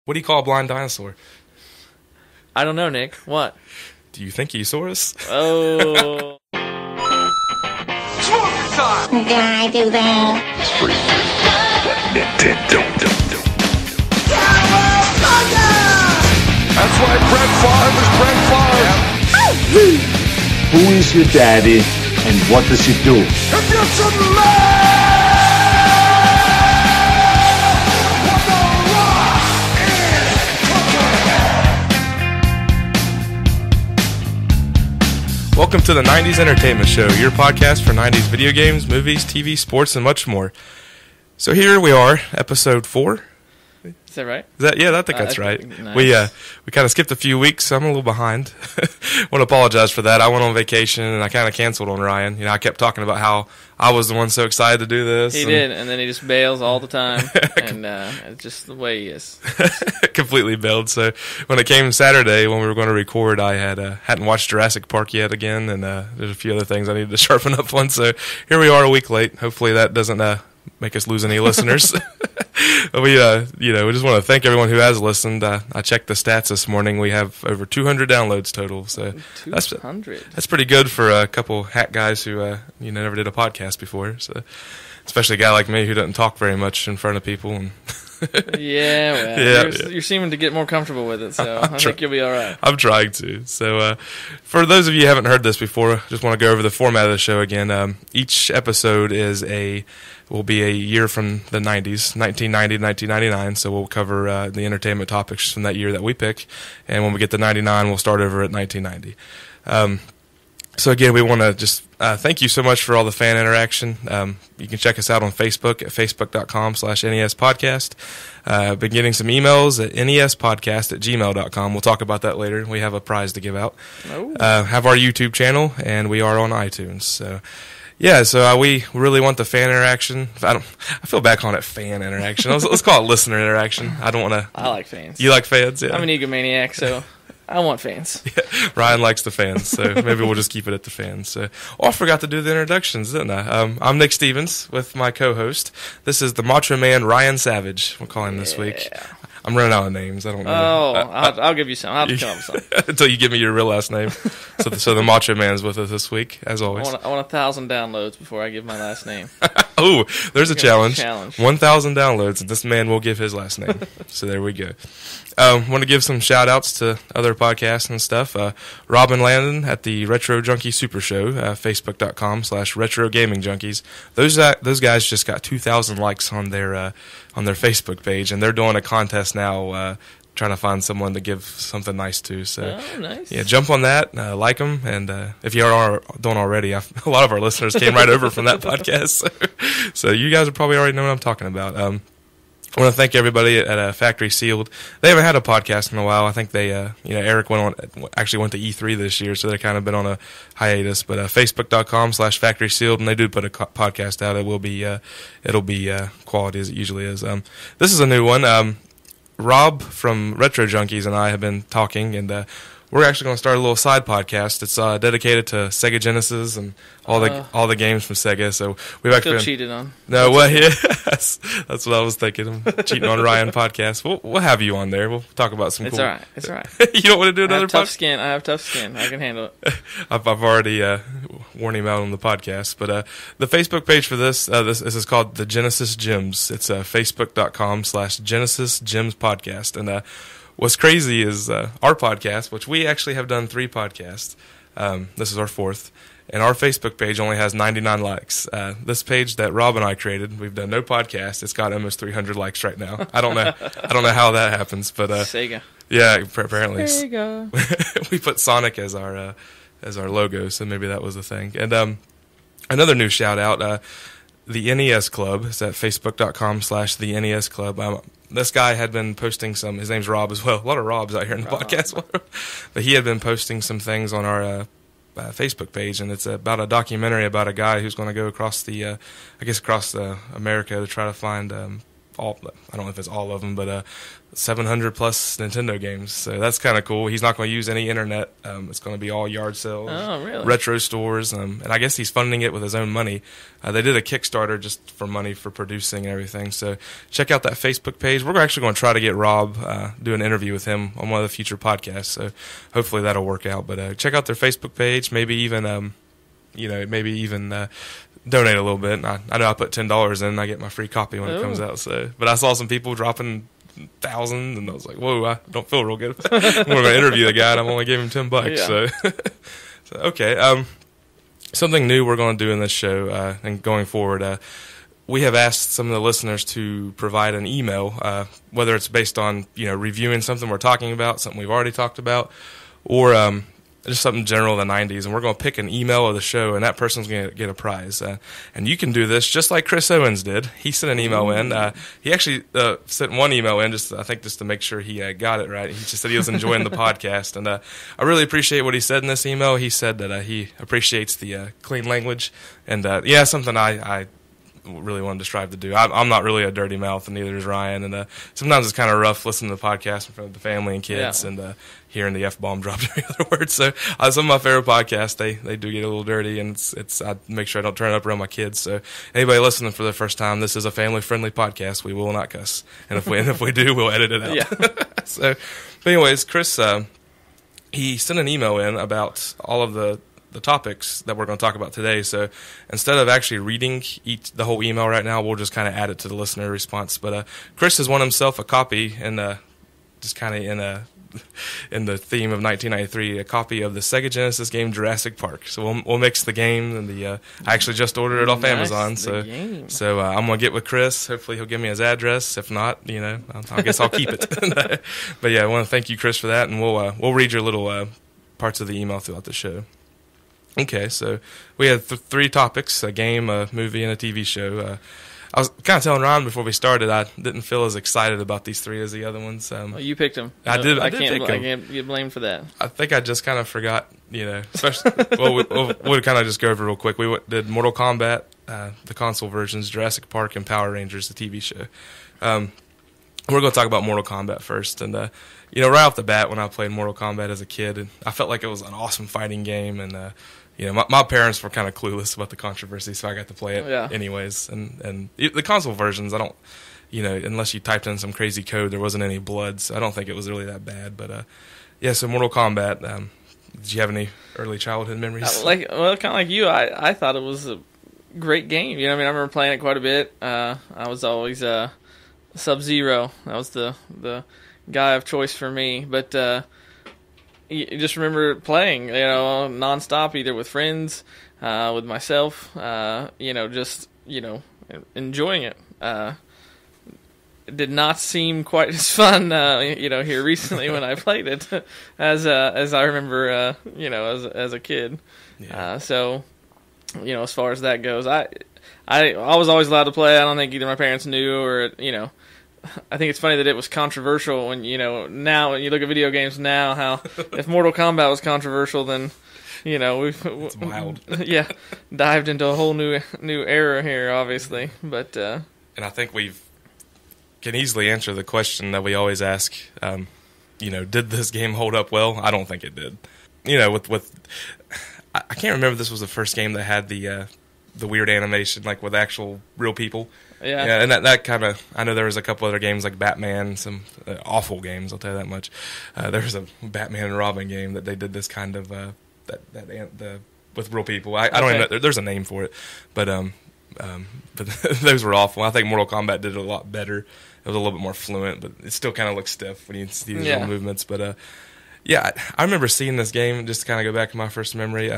What do you call a blind dinosaur? I don't know, Nick. What? Do you think he saw us? Oh. Did I do that? Nintendo. That's why Brett Favre is Brett Favre. Who is your daddy and what does he do? If you're some man, what the rock is cooking. Welcome to the 90s Entertainment Show, your podcast for 90s video games, movies, TV, sports, and much more. So here we are, episode 4. Is that right? I think that's right. Nice. We kind of skipped a few weeks, so I'm a little behind. Want to apologize for that. I went on vacation and I kind of canceled on Ryan. I kept talking about how I was the one so excited to do this. He did, and then he just bails all the time, and it's just the way he is. Completely bailed. So when it came Saturday when we were going to record, I hadn't watched Jurassic Park yet again, and there's a few other things I needed to sharpen up on. So here we are a week late. Hopefully that doesn't make us lose any listeners. We just want to thank everyone who has listened. I checked the stats this morning. We have over 200 downloads total. So 200. That's pretty good for a couple hack guys who never did a podcast before. So especially a guy like me who doesn't talk very much in front of people. And You're seeming to get more comfortable with it, so I think you'll be all right. I'm trying to. So for those of you who haven't heard this before, I just want to go over the format of the show again. Each episode will be a year from the 90s, 1990 to 1999, so we'll cover the entertainment topics from that year that we pick, and when we get to 99, we'll start over at 1990. So again, we want to just thank you so much for all the fan interaction. You can check us out on Facebook at facebook.com/nespodcast. Been getting some emails at nespodcast@gmail.com. We'll talk about that later. We have a prize to give out. Have our YouTube channel, and we are on iTunes. So we really want the fan interaction. I feel bad calling it fan interaction. Let's call it listener interaction. I don't want to. I like fans. You like fans? Yeah. I'm an egomaniac, so I want fans. Yeah, Ryan likes the fans, so maybe we'll just keep it at the fans. So, I forgot to do the introductions, didn't I? I'm Nick Stevens with my co-host. This is the Macho Man Ryan Savage. We'll call him this week. I'm running out of names. I don't know. I'll give you some. I'll have to come up with some. Until you give me your real last name. So the Macho Man's with us this week, as always. I want 1,000 downloads before I give my last name. Oh, there's a challenge. 1,000 downloads, and this man will give his last name. So there we go. Want to give some shout-outs to other podcasts and stuff. Rob and Landon at the Retro Junkie Super Show, facebook.com/Retro Gaming Junkies. Those guys just got 2,000 likes on their Facebook page, and they're doing a contest now trying to find someone to give something nice to. So, nice. Yeah, jump on that, like them, and if you don't already, a lot of our listeners came right over from that podcast. So you guys are probably already know what I'm talking about. I want to thank everybody at Factory Sealed. They haven't had a podcast in a while. I think they, Eric went to E3 this year, so they've kind of been on a hiatus. But Facebook.com/Factory Sealed, and they do put a podcast out. It'll be quality as it usually is. This is a new one. Rob from Retro Junkies and I have been talking, and we're actually going to start a little side podcast. It's dedicated to Sega Genesis and all the games from Sega. So we've actually cheated on. No, well, yeah, that's what I was thinking. I'm cheating on Ryan podcast. We'll have you on there. We'll talk about some. It's cool. all right. It's all right. You don't want to do another podcast? I have tough skin. I can handle it. I've already warned him out on the podcast. But the Facebook page for this is called the Genesis Gems. It's facebook.com/Genesis Gems Podcast. And what's crazy is our podcast, which we actually have done 3 podcasts. This is our 4th. And our Facebook page only has 99 likes. This page that Rob and I created, we've done no podcast. It's got almost 300 likes right now. I don't know how that happens, but Sega. Yeah, apparently. Sega. We put Sonic as our logo, so maybe that was the thing. And another new shout out, the NES Club is at facebook.com/the NES Club. This guy had been posting his name's Rob as well. A lot of Robs out here in the podcast world. But he had been posting some things on our Facebook page, and it's about a documentary about a guy who's going to go across America to try to find all. I don't know if it's all of them, but 700 plus Nintendo games. So that's kind of cool. He's not going to use any internet. It's going to be all yard sales, retro stores, and I guess he's funding it with his own money. They did a Kickstarter just for money for producing and everything. So check out that Facebook page. We're actually going to try to get Rob, do an interview with him on one of the future podcasts. So hopefully that'll work out. But check out their Facebook page. Maybe even, donate a little bit. And I know I put $10 in, and I get my free copy when it comes out. So, but I saw some people dropping thousands, and I was like, "Whoa, I don't feel real good." I'm going to interview the guy, and I'm only gave him $10. Yeah. So okay. Something new we're going to do in this show and going forward. We have asked some of the listeners to provide an email, whether it's based on reviewing something we're talking about, something we've already talked about, or just something general in the 90s, and we're going to pick an email of the show, and that person's going to get a prize. And you can do this just like Chris Owens did. He sent an email in. He actually sent one email in, just to make sure he got it right. He just said he was enjoying the podcast, and I really appreciate what he said in this email. He said that he appreciates the clean language, and something I really wanted to strive to do. I'm not really a dirty mouth, and neither is Ryan. And sometimes it's kind of rough listening to the podcast in front of the family and kids, and hearing the F-bomb dropped every other word. So some of my favorite podcasts, they do get a little dirty, and it's I make sure I don't turn it up around my kids. So anybody listening for the first time, this is a family-friendly podcast. We will not cuss, and if we do, we'll edit it out. Yeah. So, but anyways, Chris, he sent an email in about all of the topics that we're going to talk about today. So instead of actually reading the whole email right now, we'll just kind of add it to the listener response. But Chris has won himself a copy, and just kind of in the theme of 1993, a copy of the Sega Genesis game Jurassic Park. So we'll mix the game and I actually just ordered it off Amazon. So I'm gonna get with Chris. Hopefully he'll give me his address. If not, I guess I'll keep it. But yeah, I want to thank you, Chris, for that, and we'll read your little parts of the email throughout the show. Okay, so we had three topics: a game, a movie, and a TV show. I was kind of telling Ron before we started, I didn't feel as excited about these three as the other ones. You picked them. I did pick them. I can't get blamed for that. I think I just kind of forgot, especially, we'll kind of just go over real quick. We did Mortal Kombat, the console versions, Jurassic Park, and Power Rangers, the TV show. We're going to talk about Mortal Kombat first. And, right off the bat, when I played Mortal Kombat as a kid, I felt like it was an awesome fighting game, and my parents were kind of clueless about the controversy, so I got to play it anyways. And the console versions, I don't, unless you typed in some crazy code, there wasn't any blood, so I don't think it was really that bad. But so Mortal Kombat. Did you have any early childhood memories? Kind of like you, I thought it was a great game. I remember playing it quite a bit. I was always Sub-Zero. That was the guy of choice for me, but. You just remember playing, nonstop, either with friends, with myself, just enjoying it. It did not seem quite as fun, here recently when I played it, as I remember, as a kid. Yeah. As far as that goes, I was always allowed to play. I don't think either my parents knew or I think it's funny that it was controversial when, now when you look at video games now, how if Mortal Kombat was controversial, then, it's wild. Yeah, dived into a whole new era here, obviously. But and I think can easily answer the question that we always ask, did this game hold up well? I don't think it did. I can't remember if this was the first game that had the weird animation, like with actual real people. Yeah, and that kind of, I know there was a couple other games like Batman, some awful games, I'll tell you that much. There was a Batman and Robin game that they did this kind of with real people. I don't even know, there's a name for it, but those were awful. I think Mortal Kombat did it a lot better. It was a little bit more fluent, but it still kind of looks stiff when you see these little movements. But I remember seeing this game, just to kind of go back to my first memory.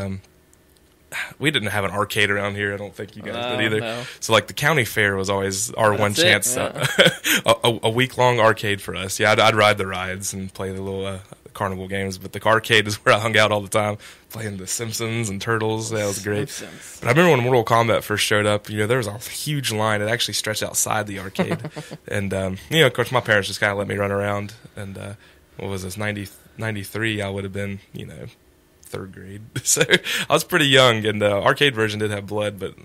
We didn't have an arcade around here. I don't think you guys did either. No. So, the county fair was always our one chance. A week-long arcade for us. Yeah, I'd ride the rides and play the little carnival games, but the arcade is where I hung out all the time, playing The Simpsons and Turtles. That was great. But I remember when Mortal Kombat first showed up, there was a huge line. It actually stretched outside the arcade. And, of course, my parents just kind of let me run around. And what was this, 93, I would have been, third grade, so I was pretty young. And the arcade version did have blood, but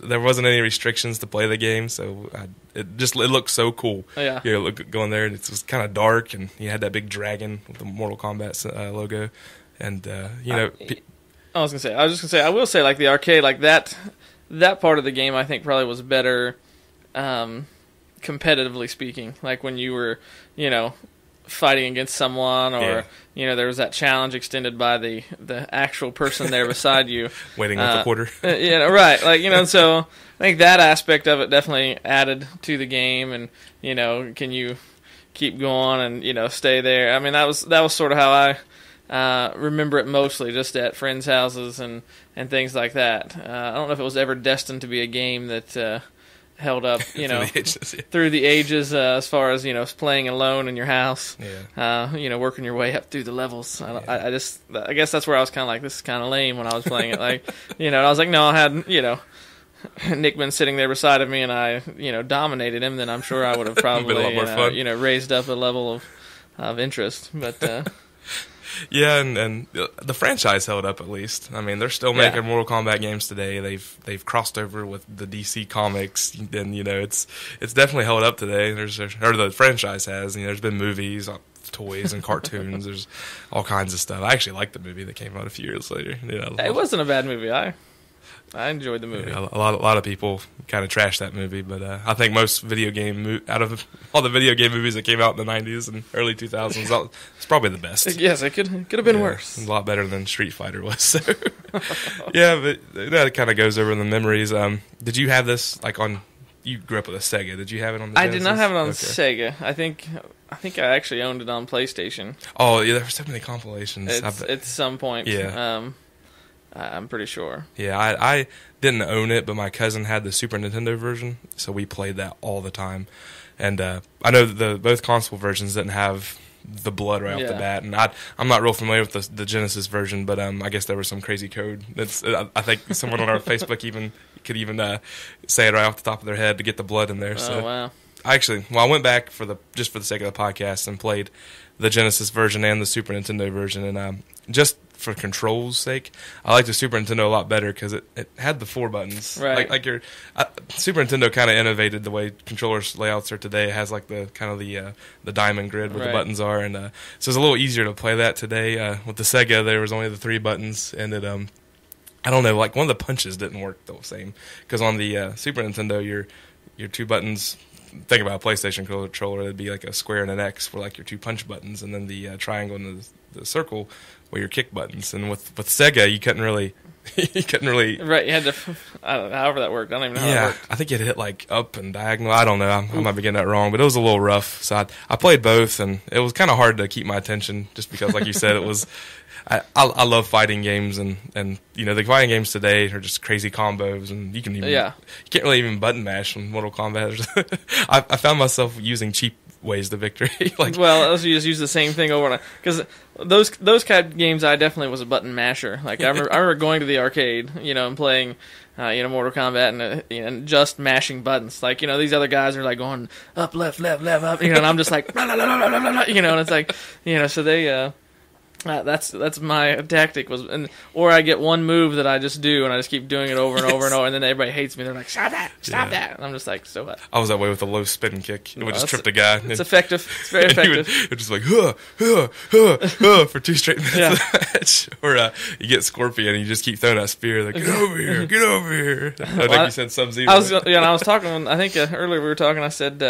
there wasn't any restrictions to play the game, so it looked so cool. Oh, yeah, going there, and it was kind of dark, and you had that big dragon with the Mortal Kombat logo, and I was just gonna say, I will say, like the arcade, like that part of the game, I think probably was better, competitively speaking. Like when you were, fighting against someone, or there was that challenge extended by the actual person there beside you, waiting with the quarter. Right. Like so I think that aspect of it definitely added to the game, and can you keep going and stay there? I mean, that was sort of how I remember it, mostly just at friends' houses and things like that. I don't know if it was ever destined to be a game that held up, through the ages, as far as playing alone in your house, working your way up through the levels. I guess that's where I was kind of like, this is kind of lame when I was playing it. Like, I was like, no, I had Nick been sitting there beside of me and I dominated him, then I'm sure I would have probably raised up a level of interest, but. Yeah, and the franchise held up at least. I mean, they're still making Mortal Kombat games today. They've crossed over with the DC comics, and it's definitely held up today. The franchise has. There's been movies, toys, and cartoons. There's all kinds of stuff. I actually liked the movie that came out a few years later. It wasn't a bad movie. I enjoyed the movie. Yeah, a lot of people kind of trashed that movie, but I think most out of all the video game movies that came out in the 90s and early 2000s, it's probably the best. Yes, it could have been worse. A lot better than Street Fighter was. So. Yeah, but that kind of goes over the memories. Did you have this you grew up with a Sega? Did you have it on the Genesis? I did not have it on Sega. I think I actually owned it on PlayStation. Oh, yeah, there were so many compilations. At some point. Yeah. I'm pretty sure. Yeah, I didn't own it, but my cousin had the Super Nintendo version, so we played that all the time. And I know both console versions didn't have the blood right off the bat, and I'm not real familiar with the Genesis version, but I guess there was some crazy code. I think someone on our Facebook could say it right off the top of their head to get the blood in there. So wow. I went back for the sake of the podcast and played the Genesis version and the Super Nintendo version, and just for control's sake, I like the Super Nintendo a lot better because it had the 4 buttons. Right. Like your Super Nintendo kind of innovated the way controllers layouts are today. It has like the kind of the diamond grid where the buttons are, and so it's a little easier to play that today. With the Sega, there was only the 3 buttons, and it I don't know, like one of the punches didn't work the same because on the Super Nintendo, your 2 buttons. Think about a PlayStation controller, it'd be like a square and an X for like your 2 punch buttons, and then the triangle and the circle were your kick buttons. And with Sega, you couldn't really right. You had to, I don't know, however that worked. I don't even know how it worked. I think it hit like up and diagonal. I don't know. I might be getting that wrong, but it was a little rough. So I played both, and it was kind of hard to keep my attention just because, like you said, it was. I love fighting games, and the fighting games today are just crazy combos, and you can't really even button mash in Mortal Kombat. I found myself using cheap ways to victory. Well, you just use the same thing over and over, because those kind of games, I definitely was a button masher. Like I remember going to the arcade, and playing. Mortal Kombat and just mashing buttons. Like, these other guys are like going up, left, up, and I'm just like, and it's like, so they, that's my tactic or I get one move that I just do and I just keep doing it over and over and over, and then everybody hates me. They're like, stop that. And I'm just like, so what? I was that way with a low spin kick. It would just trip a guy. It's effective. It's very effective. It was just like, for 2 straight minutes of the match. Or you get Scorpion and you just keep throwing that spear. Like, get over here. I think you said Sub-Zero. I was talking, I think earlier we were talking, I said,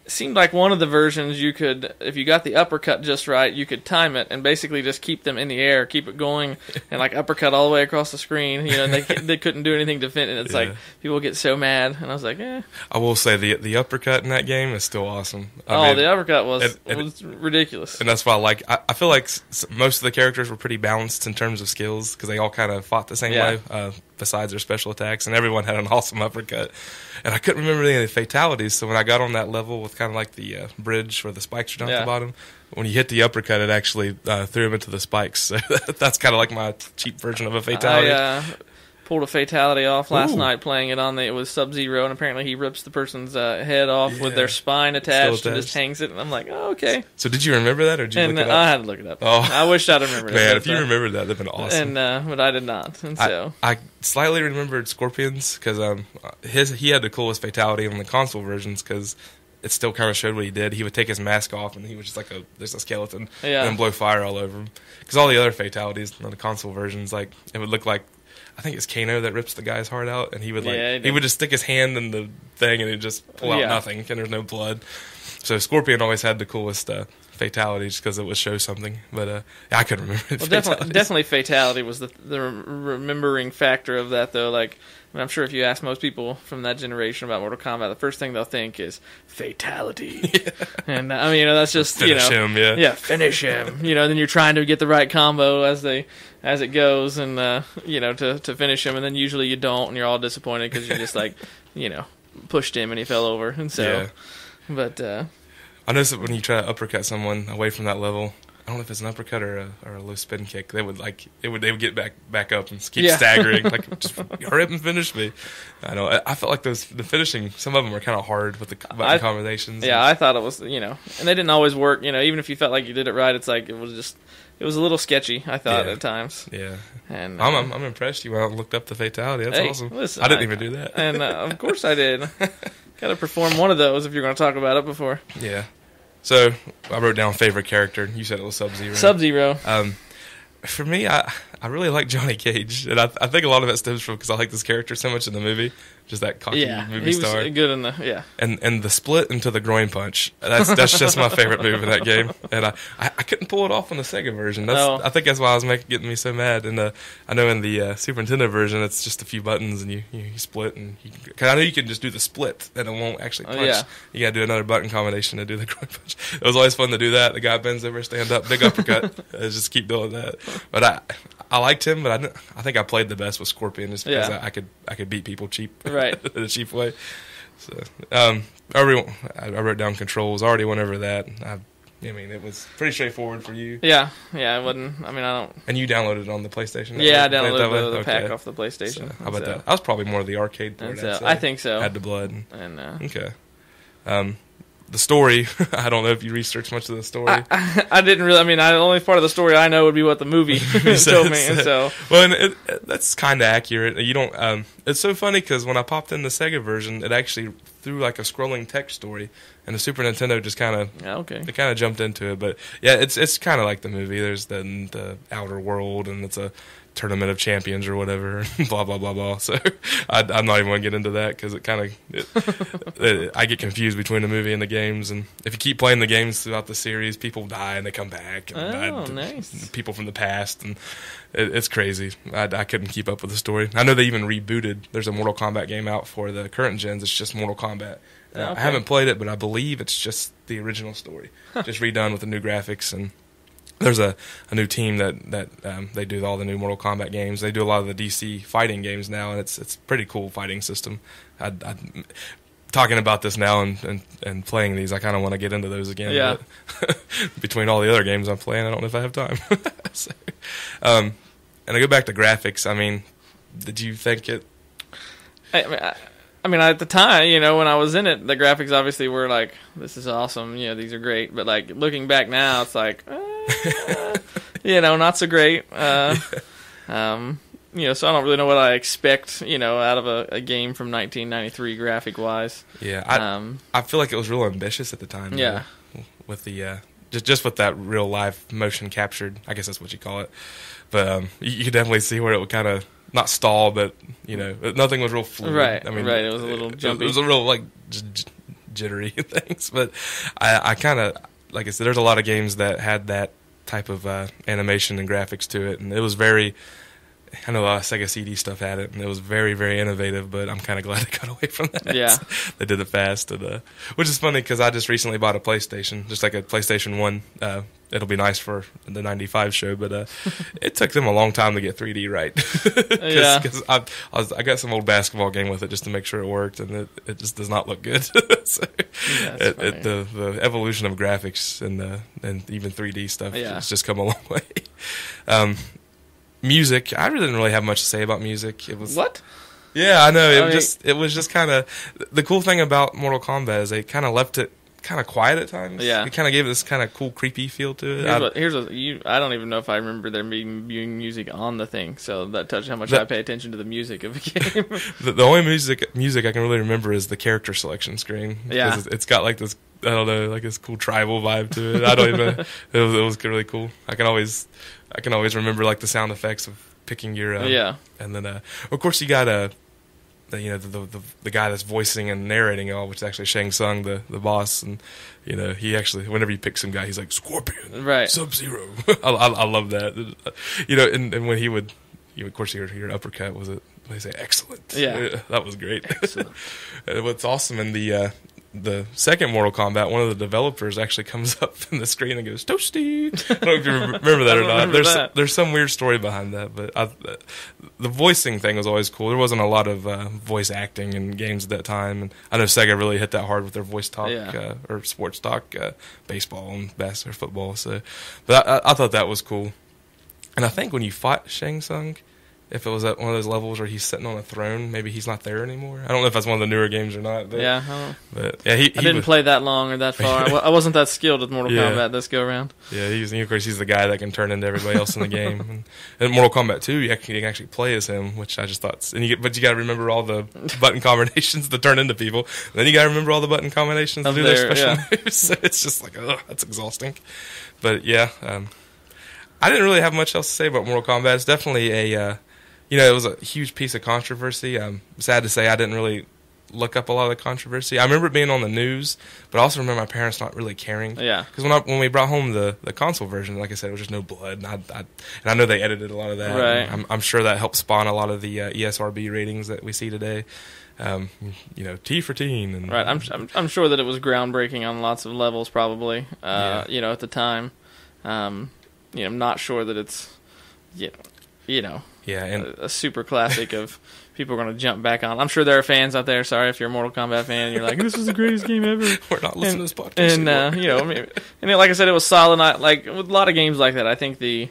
it seemed like one of the versions you could, if you got the uppercut just right, you could time it and basically just keep them in the air, keep it going, and like uppercut all the way across the screen. They couldn't do anything to defend it. It's like people get so mad, and I was like, I will say the uppercut in that game is still awesome. The uppercut was ridiculous, and that's why I feel like most of the characters were pretty balanced in terms of skills because they all kind of fought the same way. Besides their special attacks, and everyone had an awesome uppercut. And I couldn't remember any of the fatalities, so when I got on that level with kind of like the bridge where the spikes are down at the bottom, when you hit the uppercut, it actually threw him into the spikes. So that's kind of like my cheap version of a fatality. pulled a fatality off last Ooh. night playing it on it was Sub-Zero, and apparently he rips the person's head off with their spine attached and just hangs it. And I'm like, oh, okay. So did you remember that, or did you look it up? I had to look it up. Oh. I wish I'd remembered it. Man, if you remembered that, that'd been awesome. But I did not. And so I slightly remembered Scorpion's because he had the coolest fatality on the console versions because it still kind of showed what he did. He would take his mask off and he was just like there's a skeleton and then blow fire all over him. Because all the other fatalities on the console versions, like it would look like, I think it's Kano that rips the guy's heart out, and he would he would just stick his hand in the thing and it'd just pull out nothing, and there's no blood. So Scorpion always had the coolest fatalities because it would show something. But I couldn't remember. Well, definitely fatality was the remembering factor of that, though. Like, I mean, I'm sure if you ask most people from that generation about Mortal Kombat, the first thing they'll think is fatality. And I mean, that's just finish him, finish him. Then you're trying to get the right combo as it goes, and to finish him, and then usually you don't, and you're all disappointed because you're just like, pushed him and he fell over, and so. But I noticed that when you try to uppercut someone away from that level, I don't know if it's an uppercut or a low spin kick, they would get back up and keep staggering, like just hurry up and finish me. I know. I felt like the finishing, some of them were kind of hard with the button combinations. Yeah, I thought it was, and they didn't always work. Even if you felt like you did it right, it's like it was a little sketchy, I thought, at times. Yeah. And I'm impressed you went out and looked up the fatality. That's awesome. Listen, I didn't even do that. And of course I did. Got to perform one of those if you're going to talk about it before. Yeah. So I wrote down favorite character. You said it was Sub-Zero. Sub-Zero. For me, I really like Johnny Cage, and I think a lot of it stems from because I like this character so much in the movie, just that cocky movie star. He was good in the and the split into the groin punch. That's just my favorite move in that game, and I couldn't pull it off on the Sega version. I think that's why I was getting me so mad. And I know in the Super Nintendo version, it's just a few buttons and you split, and because I know you can just do the split and it won't actually punch. You got to do another button combination to do the groin punch. It was always fun to do that. The guy bends over, stand up, big uppercut. Just keep doing that. But I liked him, but I think I played the best with Scorpion just because I could beat people cheap, right, in a cheap way. So I wrote down controls. I already went over that. I mean, it was pretty straightforward for you. Yeah, it wasn't. I mean, I don't. And you downloaded it on the PlayStation? Yeah, I downloaded the pack off the PlayStation. So, how about that? I was probably more of the arcade port. I think so. Had the blood. Okay. The story, I don't know if you researched much of the story. I didn't really. I mean, the only part of the story I know would be what the movie told me. And so, well, and that's kind of accurate. You don't. It's so funny because when I popped in the Sega version, it actually threw like a scrolling text story, and the Super Nintendo just kind of It kind of jumped into it. But yeah, it's kind of like the movie. There's the outer world, and it's a tournament of champions or whatever, blah blah blah blah. So I'm not even going to get into that because it kind of I get confused between the movie and the games. And if you keep playing the games throughout the series, people die and they come back. And nice. People from the past, and it's crazy. I couldn't keep up with the story. I know they even rebooted. There's a Mortal Kombat game out for the current gens. It's just Mortal Kombat. I haven't played it, but I believe it's just the original story, just redone with the new graphics. And there's a new team that they do all the new Mortal Kombat games. They do a lot of the DC fighting games now, and it's pretty cool fighting system. Talking about this now and playing these, I kind of want to get into those again. Yeah. But between all the other games I'm playing, I don't know if I have time. So, and I go back to graphics. I mean, did you think it? I mean, at the time, when I was in it, the graphics obviously were like, this is awesome. These are great. But like looking back now, it's like, not so great. So I don't really know what I expect, out of a game from 1993 graphic wise. Yeah, I feel like it was real ambitious at the time. Yeah, with the just with that real live motion captured, I guess that's what you call it. But you could definitely see where it would kind of not stall, but nothing was real fluid. Right. I mean, right. It was a little jumpy. It was a real like jittery things. But I kind of, like I said, there's a lot of games that had that type of animation and graphics to it, and it was very. I know Sega CD stuff had it, and it was very, very innovative, but I'm kind of glad they got away from that. Yeah. They did it fast, which is funny because I just recently bought a PlayStation, just like a PlayStation 1. It'll be nice for the 95 show, but it took them a long time to get 3D right. Because I got some old basketball game with it just to make sure it worked, and it just does not look good. So the evolution of graphics and even 3D stuff has just come a long way. music, I really didn't really have much to say about music. It was What? Yeah, I know. It was just kind of the cool thing about Mortal Kombat is they kind of left it kind of quiet at times. Yeah, it kind of gave it this kind of cool, creepy feel to it. I don't even know if I remember there being music on the thing, so that tells you how much I pay attention to the music of a game. the only music I can really remember is the character selection screen. Yeah, it's got like this, I don't know, like this cool tribal vibe to it. I don't even. It was really cool. I can always remember like the sound effects of picking your and then of course you got the guy that's voicing and narrating it all, which is actually Shang Tsung, the boss, and he actually, whenever you pick some guy, he's like Scorpion, right, Sub-Zero. I love that. And when he would, of course, your uppercut was it? They say excellent. Yeah, that was great. Excellent. What's awesome in the second Mortal Kombat, one of the developers actually comes up in the screen and goes, "Toasty." I don't know if you remember that or not. There's some weird story behind that, but the voicing thing was always cool. There wasn't a lot of voice acting in games at that time, and I know Sega really hit that hard with their voice talk or sports talk, baseball and basketball, football. So, but I thought that was cool. And I think when you fought Shang Tsung, if it was at one of those levels where he's sitting on a throne, maybe he's not there anymore. I don't know if that's one of the newer games or not. But, I didn't play that long or that far. I wasn't that skilled with Mortal Kombat this go around. Yeah, of course he's the guy that can turn into everybody else in the game. And in Mortal Kombat 2, you can actually play as him, which I just thought. But you got to remember all the button combinations to turn into people. Then you got to remember all the button combinations to do their special moves. So it's just like, that's exhausting. But yeah, I didn't really have much else to say about Mortal Kombat. It's definitely it was a huge piece of controversy. Sad to say I didn't really look up a lot of the controversy. I remember it being on the news, but I also remember my parents not really caring. Yeah. Because when we brought home the console version, like I said, it was just no blood. And I know they edited a lot of that. Right. I'm sure that helped spawn a lot of the ESRB ratings that we see today. T for teen. And, right. I'm sure that it was groundbreaking on lots of levels probably, at the time. I'm not sure that it's, yeah, and a super classic of people are going to jump back on. I'm sure there are fans out there. Sorry if you're a Mortal Kombat fan and you're like, this is the greatest game ever. We're not listening to this podcast And like I said, it was solid. Like with a lot of games like that, I think the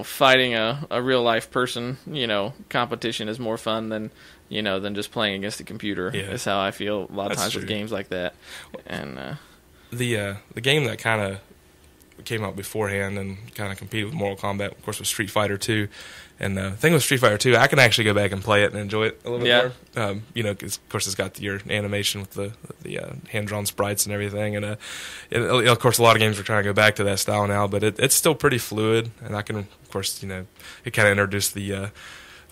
fighting a real life person, competition is more fun than just playing against a computer. Yeah. Is how I feel a lot of times true. with games like that. And the game that kind of came out beforehand and kind of competed with Mortal Kombat, of course, was Street Fighter 2. And the thing with Street Fighter 2, I can actually go back and play it and enjoy it a little bit more. 'Cause of course it's got your animation with the hand-drawn sprites and everything. And of course a lot of games are trying to go back to that style now, but it's still pretty fluid. And I can, of course, it kind of introduced the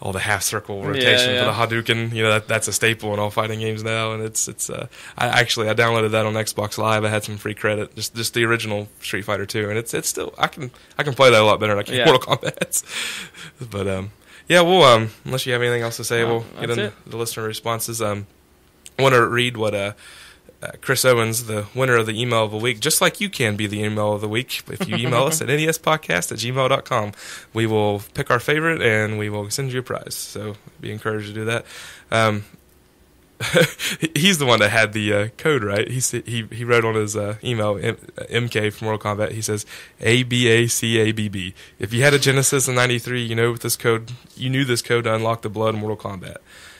all the half circle rotation for the Hadouken. That's a staple in all fighting games now. And it's I downloaded that on Xbox Live. I had some free credit, just the original Street Fighter 2, and it's still I can play that a lot better than I can Mortal Kombat. But unless you have anything else to say, we'll get into the listener responses. I want to read what Chris Owens, the winner of the email of the week, just like you can be the email of the week. If you email us at nespodcast@gmail.com, we will pick our favorite and we will send you a prize. So be encouraged to do that. He's the one that had the code, right? He wrote on his email, MK from Mortal Kombat, he says, ABACABB. If you had a Genesis in 93, you knew this code to unlock the blood in Mortal Kombat.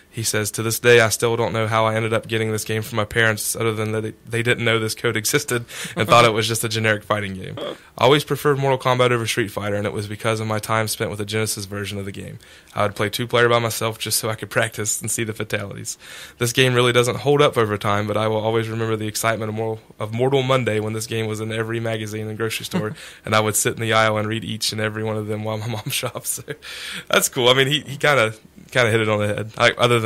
He says, to this day, I still don't know how I ended up getting this game from my parents, other than that they didn't know this code existed and thought it was just a generic fighting game. I always preferred Mortal Kombat over Street Fighter, and it was because of my time spent with the Genesis version of the game. I would play 2-player by myself just so I could practice and see the fatalities. This game really doesn't hold up over time, but I will always remember the excitement of Mortal Monday when this game was in every magazine and grocery store, and I would sit in the aisle and read each and every one of them while my mom shopped. So that's cool. I mean, he kind of hit it on the head. Other than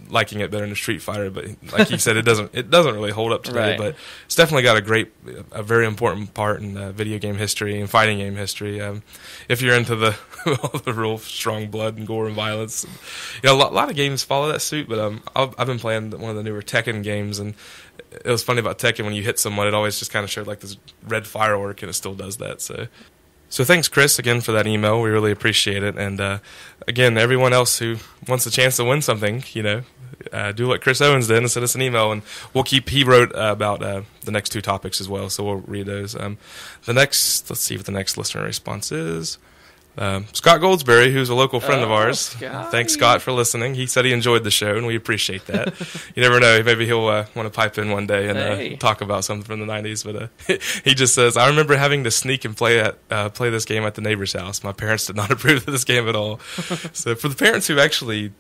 liking it better than Street Fighter, but like you said, it doesn't really hold up today. Right. But it's definitely got a very important part in video game history and fighting game history. If you're into the real strong blood and gore and violence, a lot of games follow that suit. But I've been playing one of the newer Tekken games, and it was funny about Tekken, when you hit someone, it always just kind of showed like this red firework, and it still does that. So thanks, Chris, again for that email. We really appreciate it. And again, everyone else who wants a chance to win something, do what Chris Owens did and send us an email. And he wrote about the next 2 topics as well, so we'll read those. Let's see what the next listener response is. Scott Goldsberry, who's a local friend of ours. Scotty. Thanks, Scott, for listening. He said he enjoyed the show, and we appreciate that. You never know. Maybe he'll want to pipe in one day and talk about something from the 90s. But he just says, I remember having to sneak and play this game at the neighbor's house. My parents did not approve of this game at all. So for the parents who actually...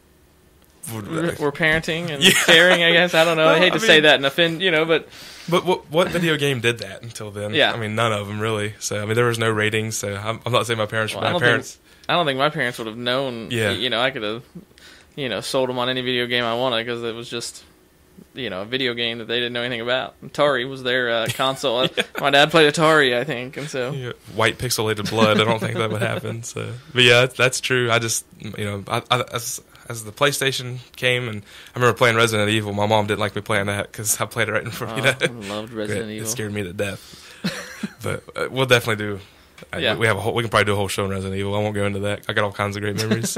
We're parenting and caring, I guess. I don't know. Well, I hate to say that and offend, but... But what video game did that until then? Yeah. I mean, none of them really. So, I mean, there was no ratings. So, I'm not saying my parents were bad parents. I don't think my parents would have known. Yeah. I could have, sold them on any video game I wanted because it was just, a video game that they didn't know anything about. Atari was their console. My dad played Atari, I think, and so. Yeah. White pixelated blood. I don't think that would happen. So, but yeah, that's true. I just, as the PlayStation came, and I remember playing Resident Evil. My mom didn't like me playing that because I played it right in front. I loved Resident Evil. It scared me to death. But we'll definitely do. Yeah. We can probably do a whole show on Resident Evil. I won't go into that. I got all kinds of great memories.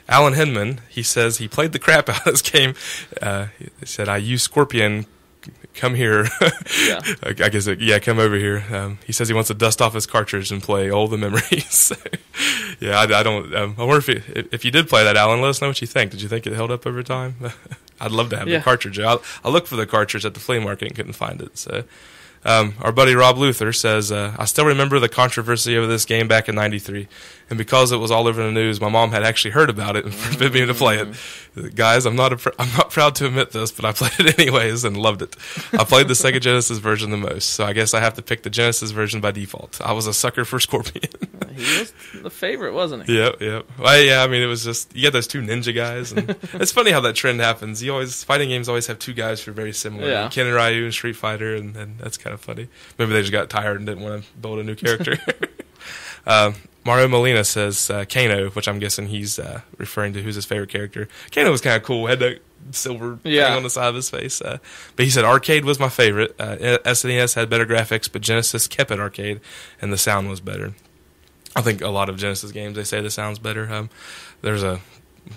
Alan Hinman, he says he played the crap out of this game. He said, "I used Scorpion. Come here." Yeah. I guess. Come over here. He says he wants to dust off his cartridge and play all the memories. Yeah, I don't. I wonder if you did play that, Alan. Let us know what you think. Did you think it held up over time? I'd love to have the cartridge. I looked for the cartridge at the flea market and couldn't find it. So. Our buddy Rob Luther says, I still remember the controversy over this game back in '93, and because it was all over the news, my mom had actually heard about it and forbid me to play it. Guys, I'm not proud to admit this, but I played it anyways and loved it. I played the Sega Genesis version the most, so I guess I have to pick the Genesis version by default. I was a sucker for Scorpion. He was the favorite, wasn't he? Yep. Well, yeah, I mean, it was just, you get those two ninja guys, and it's funny how that trend happens. Fighting games always have two guys who are very similar. Yeah. Ken and Ryu in Street Fighter, and that's kind of funny. Maybe they just got tired and didn't want to build a new character. Mario Molina says Kano, which I'm guessing he's referring to who's his favorite character. Kano was kind of cool. Had that silver thing on the side of his face. But he said arcade was my favorite. SNES had better graphics, but Genesis kept it arcade, and the sound was better. I think a lot of Genesis games, they say the sound's better. There's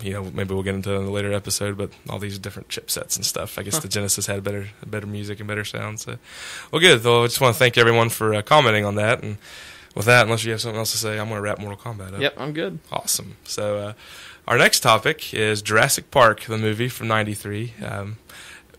maybe we'll get into it in a later episode, but all these different chipsets and stuff. I guess the Genesis had better music and better sound. So, well, good. Though I just want to thank everyone for commenting on that. And with that, unless you have something else to say, I'm going to wrap Mortal Kombat up. Yep, I'm good. Awesome. So, our next topic is Jurassic Park, the movie from '93.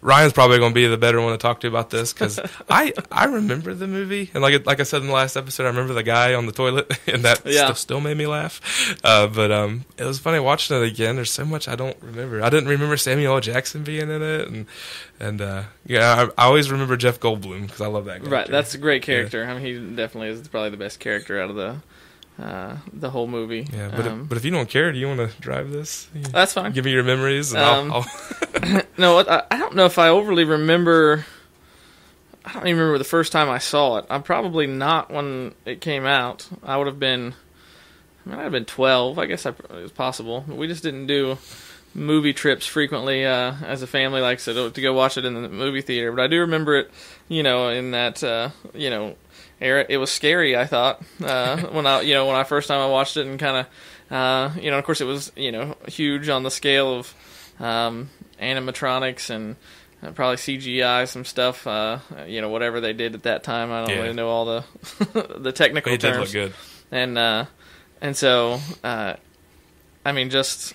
Ryan's probably going to be the better one to talk to about this because I remember the movie, and like I said in the last episode, I remember the guy on the toilet, and that still made me laugh. But it was funny watching it again. There's so much I don't remember. I didn't remember Samuel L. Jackson being in it, and I always remember Jeff Goldblum because I love that guy. Right, that's a great character. Yeah. I mean, he definitely is probably the best character out of the whole movie. Yeah, but if you don't care, do you want to drive this? That's fine. Give me your memories, and I'll No, I don't know if I overly remember. I don't even remember the first time I saw it. I'm probably not when it came out. I would have been. I'd have been 12. I guess it was possible. We just didn't do movie trips frequently as a family, like so to go watch it in the movie theater. But I do remember it, in that era. It was scary. I thought when I first time I watched it, and kind of of course it was huge on the scale of animatronics and probably CGI, some stuff, whatever they did at that time. I don't really know all the the technical terms. It did look good. And so, I mean, it was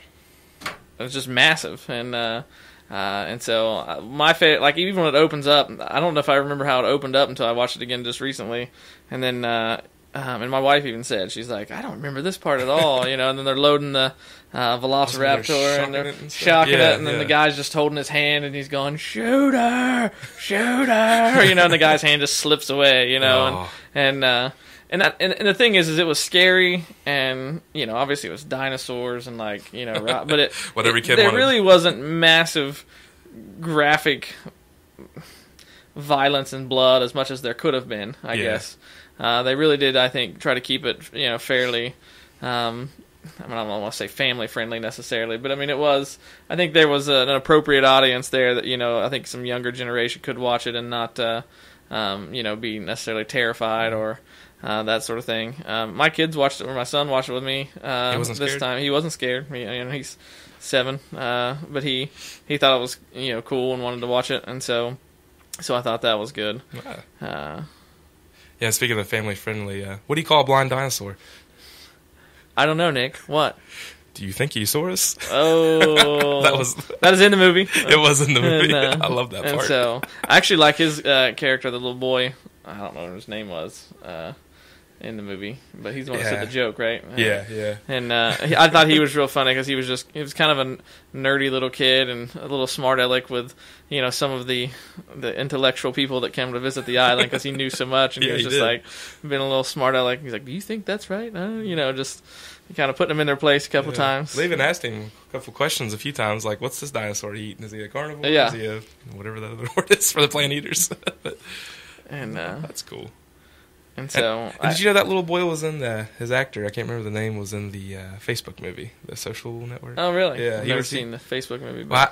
just massive. And so my favorite, like even when it opens up, I don't know if I remember how it opened up until I watched it again just recently. And then, and my wife even said, she's like, I don't remember this part at all, and then they're loading the Velociraptor and they're shocking it, and then the guy's just holding his hand and he's going, shoot her, and the guy's hand just slips away, and the thing is it was scary, and obviously it was dinosaurs and but it what every kid there wanted. Really wasn't massive graphic violence and blood as much as there could have been, I guess. They really did, I think, try to keep it, fairly. I don't want to say family friendly necessarily, but I mean it was. I think there was an appropriate audience there that I think some younger generation could watch it and not be necessarily terrified or that sort of thing. My kids watched it, or my son watched it with me. He wasn't this scared? time. He wasn't scared. He's 7, but he thought it was cool and wanted to watch it, and so I thought that was good. Yeah, speaking of family friendly, what do you call a blind dinosaur? I don't know, Nick. What? Do you think you saw us? Oh, that is in the movie. It was in the movie. And, I love that and part. so I actually like his character, the little boy. I don't know what his name was in the movie, but he's the one that said the joke, right? Yeah. And I thought he was real funny because he was kind of a nerdy little kid and a little smart aleck with some of the intellectual people that came to visit the island because he knew so much, and he was just like being a little smart aleck. He's like, "Do you think that's right?" Just kind of putting them in their place a couple times. They even asked him a couple questions a few times, like, "What's this dinosaur eating? Is he a carnivore? Yeah. Is he a whatever the other word is for the plant eaters?" And that's cool. And so, and did you know that little boy was in his actor? I can't remember the name. Was in the Facebook movie, The Social Network. Oh, really? Yeah, I've never seen the Facebook movie. Well,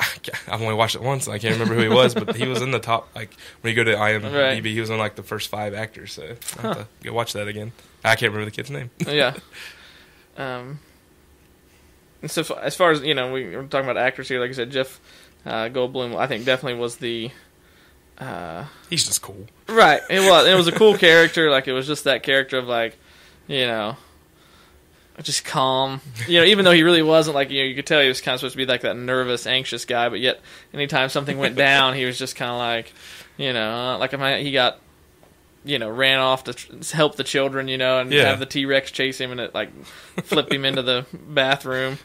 I've only watched it once, and I can't remember who he was, but he was in the top. Like when you go to IMDb, he was in like the first 5 actors. So I have to go watch that again. I can't remember the kid's name. Yeah. And so as far as we were talking about actors here, like I said, Jeff Goldblum, I think definitely was the. He's just cool. Right. It was a cool character. Like, it was just that character of, like, just calm. Even though he really wasn't, like, you could tell he was kind of supposed to be, like, that nervous, anxious guy, but yet anytime something went down, he was just kind of like, he got, ran off to help the children, and have the T-Rex chase him, and it, like, flipped him into the bathroom.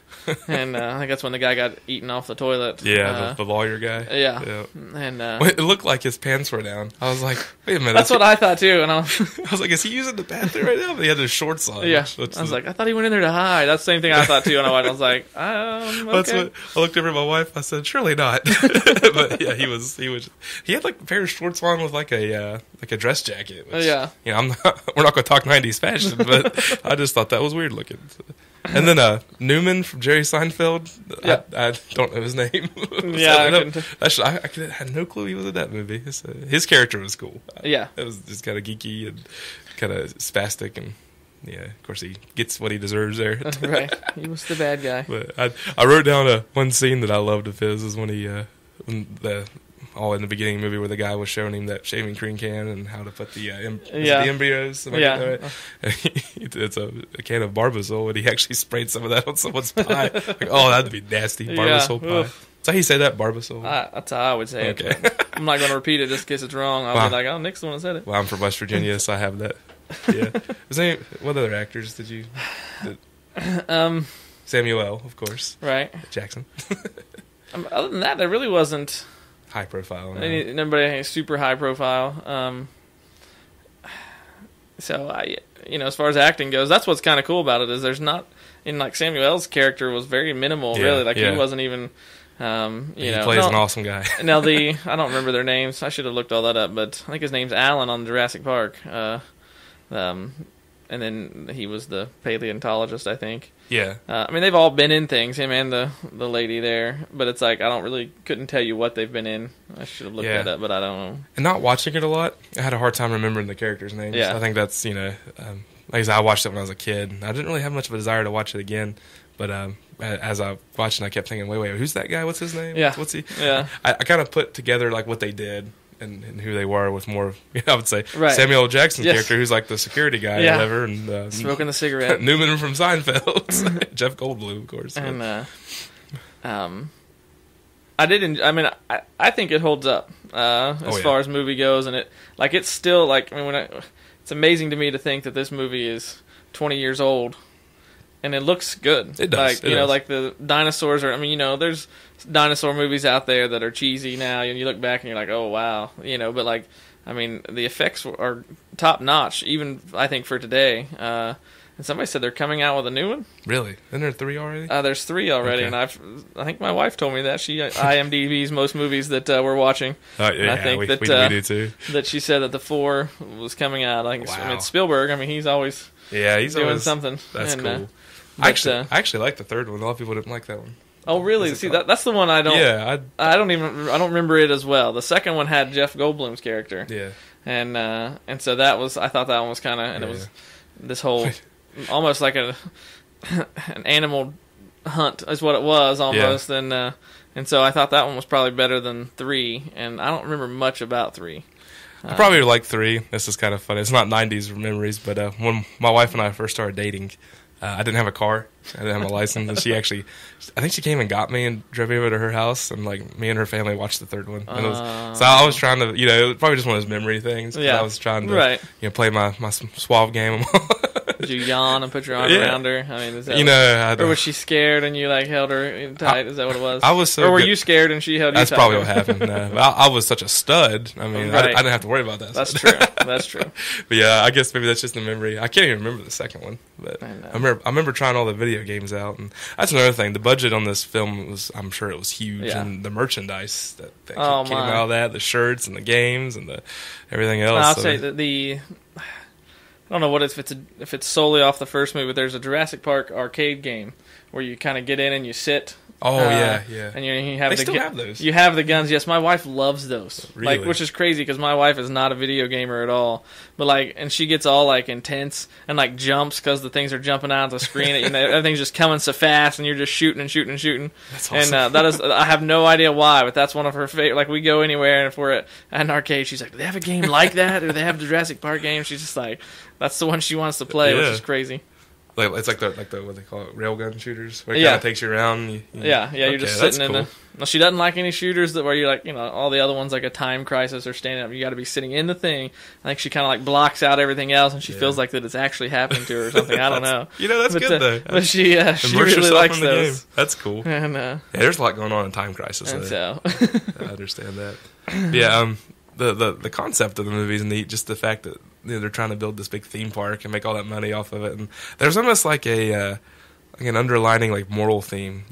And I think that's when the guy got eaten off the toilet. Yeah, the lawyer guy. Yeah. And it looked like his pants were down. I was like, wait a minute. That's what I thought, too. And I was like, is he using the bathroom right now? But he had his shorts on. Yeah. I was like, I thought he went in there to hide. That's the same thing I thought, too. And I was like, okay. That's what I looked over at my wife. I said, surely not. But yeah, he had like a pair of shorts on with like a dress jacket. Which, yeah. we're not going to talk 90s fashion, but I just thought that was weird looking. And then Newman from Jerry Seinfeld. Yeah. I don't know his name. Yeah, I had no clue he was in that movie. So his character was cool. Yeah. It was just kind of geeky and kind of spastic, and yeah, of course he gets what he deserves there. Right. He was the bad guy. But I wrote down one scene that I loved of his is when in the beginning of the movie where the guy was showing him that shaving cream can and how to put the embryos. It's a can of Barbasol, and he actually sprayed some of that on someone's pie. Like, oh, that'd be nasty. Barbasol pie. Is that how you say that, Barbasol? That's how I would say it. Okay. I'm not going to repeat it just in case it's wrong. I'll be like, oh, Nick's the one that said it. Well, I'm from West Virginia, so I have that. Yeah. What other actors did you... Samuel, of course. Right. Jackson. Other than that, there really wasn't... High profile. No. Nobody super high profile. So as far as acting goes, that's what's kind of cool about it is there's not like Samuel's character was very minimal, really. Like he wasn't even. He plays an awesome guy. Now I don't remember their names. I should have looked all that up, but I think his name's Alan on Jurassic Park. And then he was the paleontologist, I think. Yeah. They've all been in things, him and the lady there. But it's like, couldn't tell you what they've been in. I should have looked that up, but I don't know. And not watching it a lot, I had a hard time remembering the characters' names. Yeah. I think that's, like I said, I watched it when I was a kid. I didn't really have much of a desire to watch it again. But as I watched it, I kept thinking, wait, who's that guy? What's his name? Yeah. What's he? Yeah. I kind of put together like what they did. And who they were with more, I would say, right. Samuel L. Jackson's character, who's like the security guy or whatever. And, smoking the cigarette. Newman from Seinfeld. Jeff Goldblum, of course. And, I think it holds up as far as movie goes. And it's still, it's amazing to me to think that this movie is 20 years old. And it looks good. It does. Like the dinosaurs are. There's dinosaur movies out there that are cheesy now, and you look back and you're like, oh wow, But the effects are top notch, even I think for today. And somebody said they're coming out with a new one. Really? Isn't there 3 already? There's 3 already, and I think my wife told me that she IMDb's most movies that we're watching. Yeah, I think we do too. That she said that the 4 was coming out. I think it's Spielberg. He's always he's doing always, something. That's cool. I actually like the 3rd one. A lot of people didn't like that one. Oh, really? See, that's the one I don't... Yeah. I don't remember it as well. The second one had Jeff Goldblum's character. Yeah. And so that was... I thought that one was kind of... And it was this whole... almost like an animal hunt is what it was, almost. Yeah. And so I thought that one was probably better than 3. And I don't remember much about 3. I probably like 3. This is kind of funny. It's not 90s memories, but when my wife and I first started dating... I didn't have a car. I didn't have a license. And I think she came and got me and drove me over to her house. And like me and her family watched the third one. And so I was trying to, it was probably just one of those memory things. I was trying to, play my suave game. Did you yawn and put your arm around her? I mean, is that or was she scared and you like held her tight? Is that what it was? I was so. Or were you scared and she held you tight? That's probably what happened. I was such a stud. I mean, I didn't have to worry about that. That's true. That's true. But yeah, I guess maybe that's just a memory. I can't even remember the second one, but I remember trying all the video games out, and that's another thing. The budget on this film I'm sure it was huge, and the merchandise that came out of that, the shirts and the games and everything else. I'll say that I don't know if it's solely off the first movie, but there's a Jurassic Park arcade game where you kind of get in and you sit. Oh yeah. And you have still have those. You have the guns. Yes, my wife loves those. Really? Which is crazy because my wife is not a video gamer at all. But and she gets all intense and jumps because the things are jumping out of the screen. Everything's just coming so fast, and you're just shooting and shooting and shooting. That's awesome. And that is, I have no idea why, but that's one of her favorite. We go anywhere, and if we're at an arcade, she's like, "Do they have a game like that? Or do they have the Jurassic Park game?" She's just like, that's the one she wants to play, which is crazy. It's like the what they call it, railgun shooters, where it kind of takes you around. You're just sitting in the. She doesn't like any shooters where you're all the other ones like a Time Crisis or standing up. You got to be sitting in the thing. I think she kind of blocks out everything else, and she feels like that it's actually happening to her or something. I don't know. That's good though. But she really likes those. That's cool. And there's a lot going on in Time Crisis. And so I understand that. Yeah. The concept of the movie is neat. Just the fact that they're trying to build this big theme park and make all that money off of it, and there's almost like an underlining moral theme.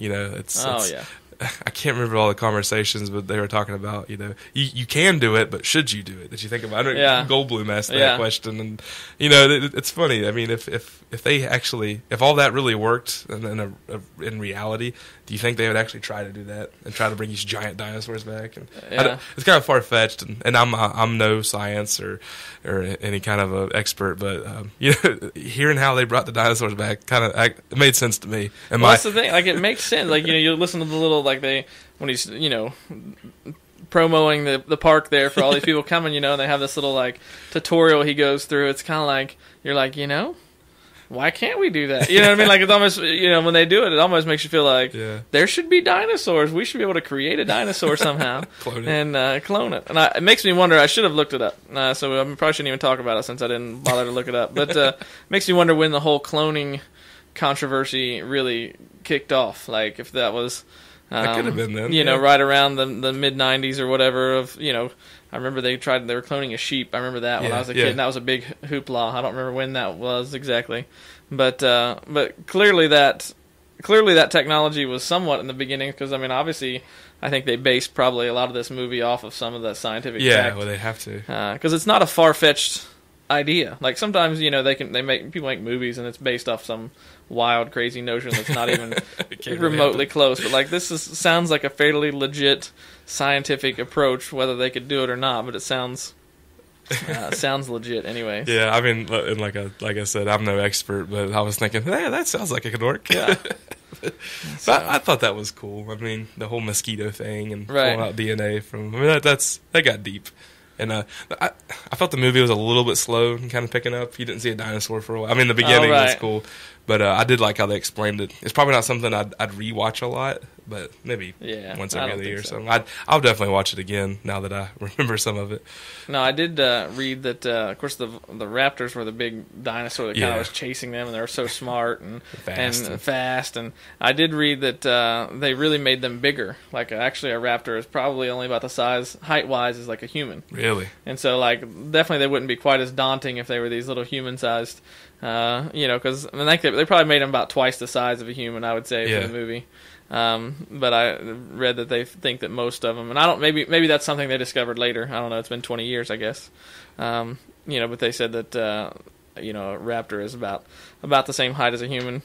I can't remember all the conversations, but they were talking about you can do it, but should you do it? Did you think about it? Goldblum asked that question, and it's funny. I mean, if they actually, if all that really worked in reality, do you think they would actually try to do that and try to bring these giant dinosaurs back? And it's kind of far fetched, and I'm no science or any kind of a expert, but hearing how they brought the dinosaurs back it made sense to me. And that's the thing. It makes sense. You listen to the little when he's promoting the park there for all these people coming, and they have this little tutorial he goes through. It's kind of you're why can't we do that? You know what I mean? It's almost, when they do it, it almost makes you feel like there should be dinosaurs. We should be able to create a dinosaur somehow clone it. And it makes me wonder, I should have looked it up. So I probably shouldn't even talk about it since I didn't bother to look it up. But it makes me wonder when the whole cloning controversy really kicked off. If that was... that could have been then. Right around the mid-'90s or whatever I remember they were cloning a sheep. I remember that when I was a kid, and that was a big hoopla. I don't remember when that was exactly. But clearly that technology was somewhat in the beginning, because, obviously, I think they based probably a lot of this movie off of some of the scientific fact. Yeah, well, they have to. Because it's not a far-fetched idea. Sometimes, people make movies and it's based off some wild, crazy notion that's not even remotely close. But this sounds like a fairly legit scientific approach, whether they could do it or not. But it sounds legit anyway. Yeah, and like I said, I'm no expert, but I was thinking, hey, that sounds like it could work. Yeah. But I thought that was cool. The whole mosquito thing and pulling out DNA from. That got deep. And I felt the movie was a little bit slow and kind of picking up. You didn't see a dinosaur for a while. The beginning was cool, but I did like how they explained it. It's probably not something I'd rewatch a lot, but maybe once every other year or something. I'll definitely watch it again now that I remember some of it. No, I did read that, of course, the raptors were the big dinosaur that kind of was chasing them, and they were so smart and fast. And I did read that they really made them bigger. Actually, a raptor is probably only about the size, height-wise, as a human. Really? And so, definitely they wouldn't be quite as daunting if they were these little human-sized, because they probably made them about twice the size of a human, I would say, for the movie. But I read that they think that most of them, and maybe that's something they discovered later. I don't know. It's been 20 years, I guess. But they said that a raptor is about the same height as a human,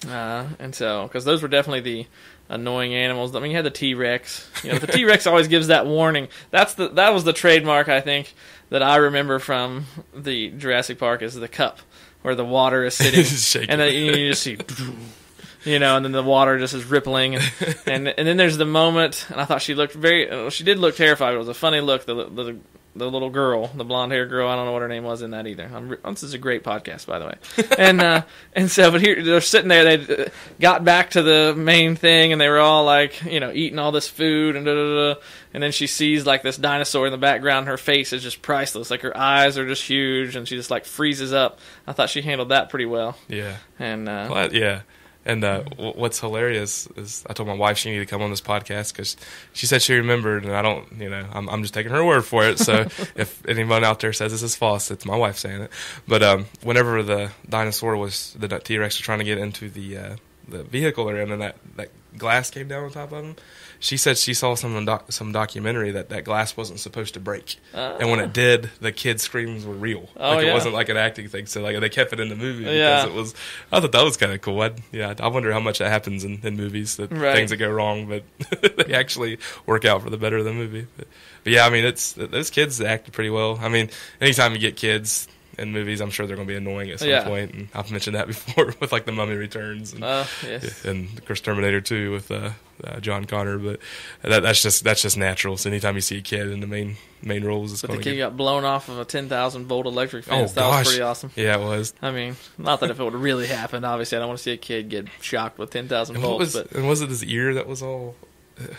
and so because those were definitely the annoying animals. You had the T-Rex. The T-Rex always gives that warning. That was the trademark, I think, that I remember from the Jurassic Park, is the cup where the water is sitting, and then you just see. And then the water just is rippling, and then there's the moment, and I thought she did look terrified. It was a funny look. The the little girl, the blonde hair girl. I don't know what her name was in that either. This is a great podcast, by the way. And so, but here they're sitting there. They got back to the main thing, and they were all like, eating all this food and da da da. And then she sees like this dinosaur in the background. Her face is just priceless. Like her eyes are just huge, and she just like freezes up. I thought she handled that pretty well. Yeah. And yeah. And what's hilarious is I told my wife she needed to come on this podcast because she said she remembered, and I don't, I'm just taking her word for it. So if anyone out there says this is false, it's my wife saying it. But whenever the dinosaur the T-Rex was trying to get into the vehicle they're in, and that glass came down on top of him, she said she saw some documentary that glass wasn't supposed to break, and when it did, the kids' screams were real. It wasn't like an acting thing. So like they kept it in the movie because it was. I thought that was kind of cool. I wonder how much that happens in movies, things that go wrong, but they actually work out for the better of the movie. But yeah, I mean, those kids acted pretty well. I mean, anytime you get kids in movies, I'm sure they're going to be annoying at some point, and I've mentioned that before with like The Mummy Returns, and and of course Terminator 2 with John Connor. But that's just natural. So anytime you see a kid in the main roles, it's going to kid got blown off of a 10,000 volt electric fence. That was pretty awesome. Yeah, it was. I mean, not that if it would have really happened, obviously I don't want to see a kid get shocked with 10,000 volts. Was it his ear that was all?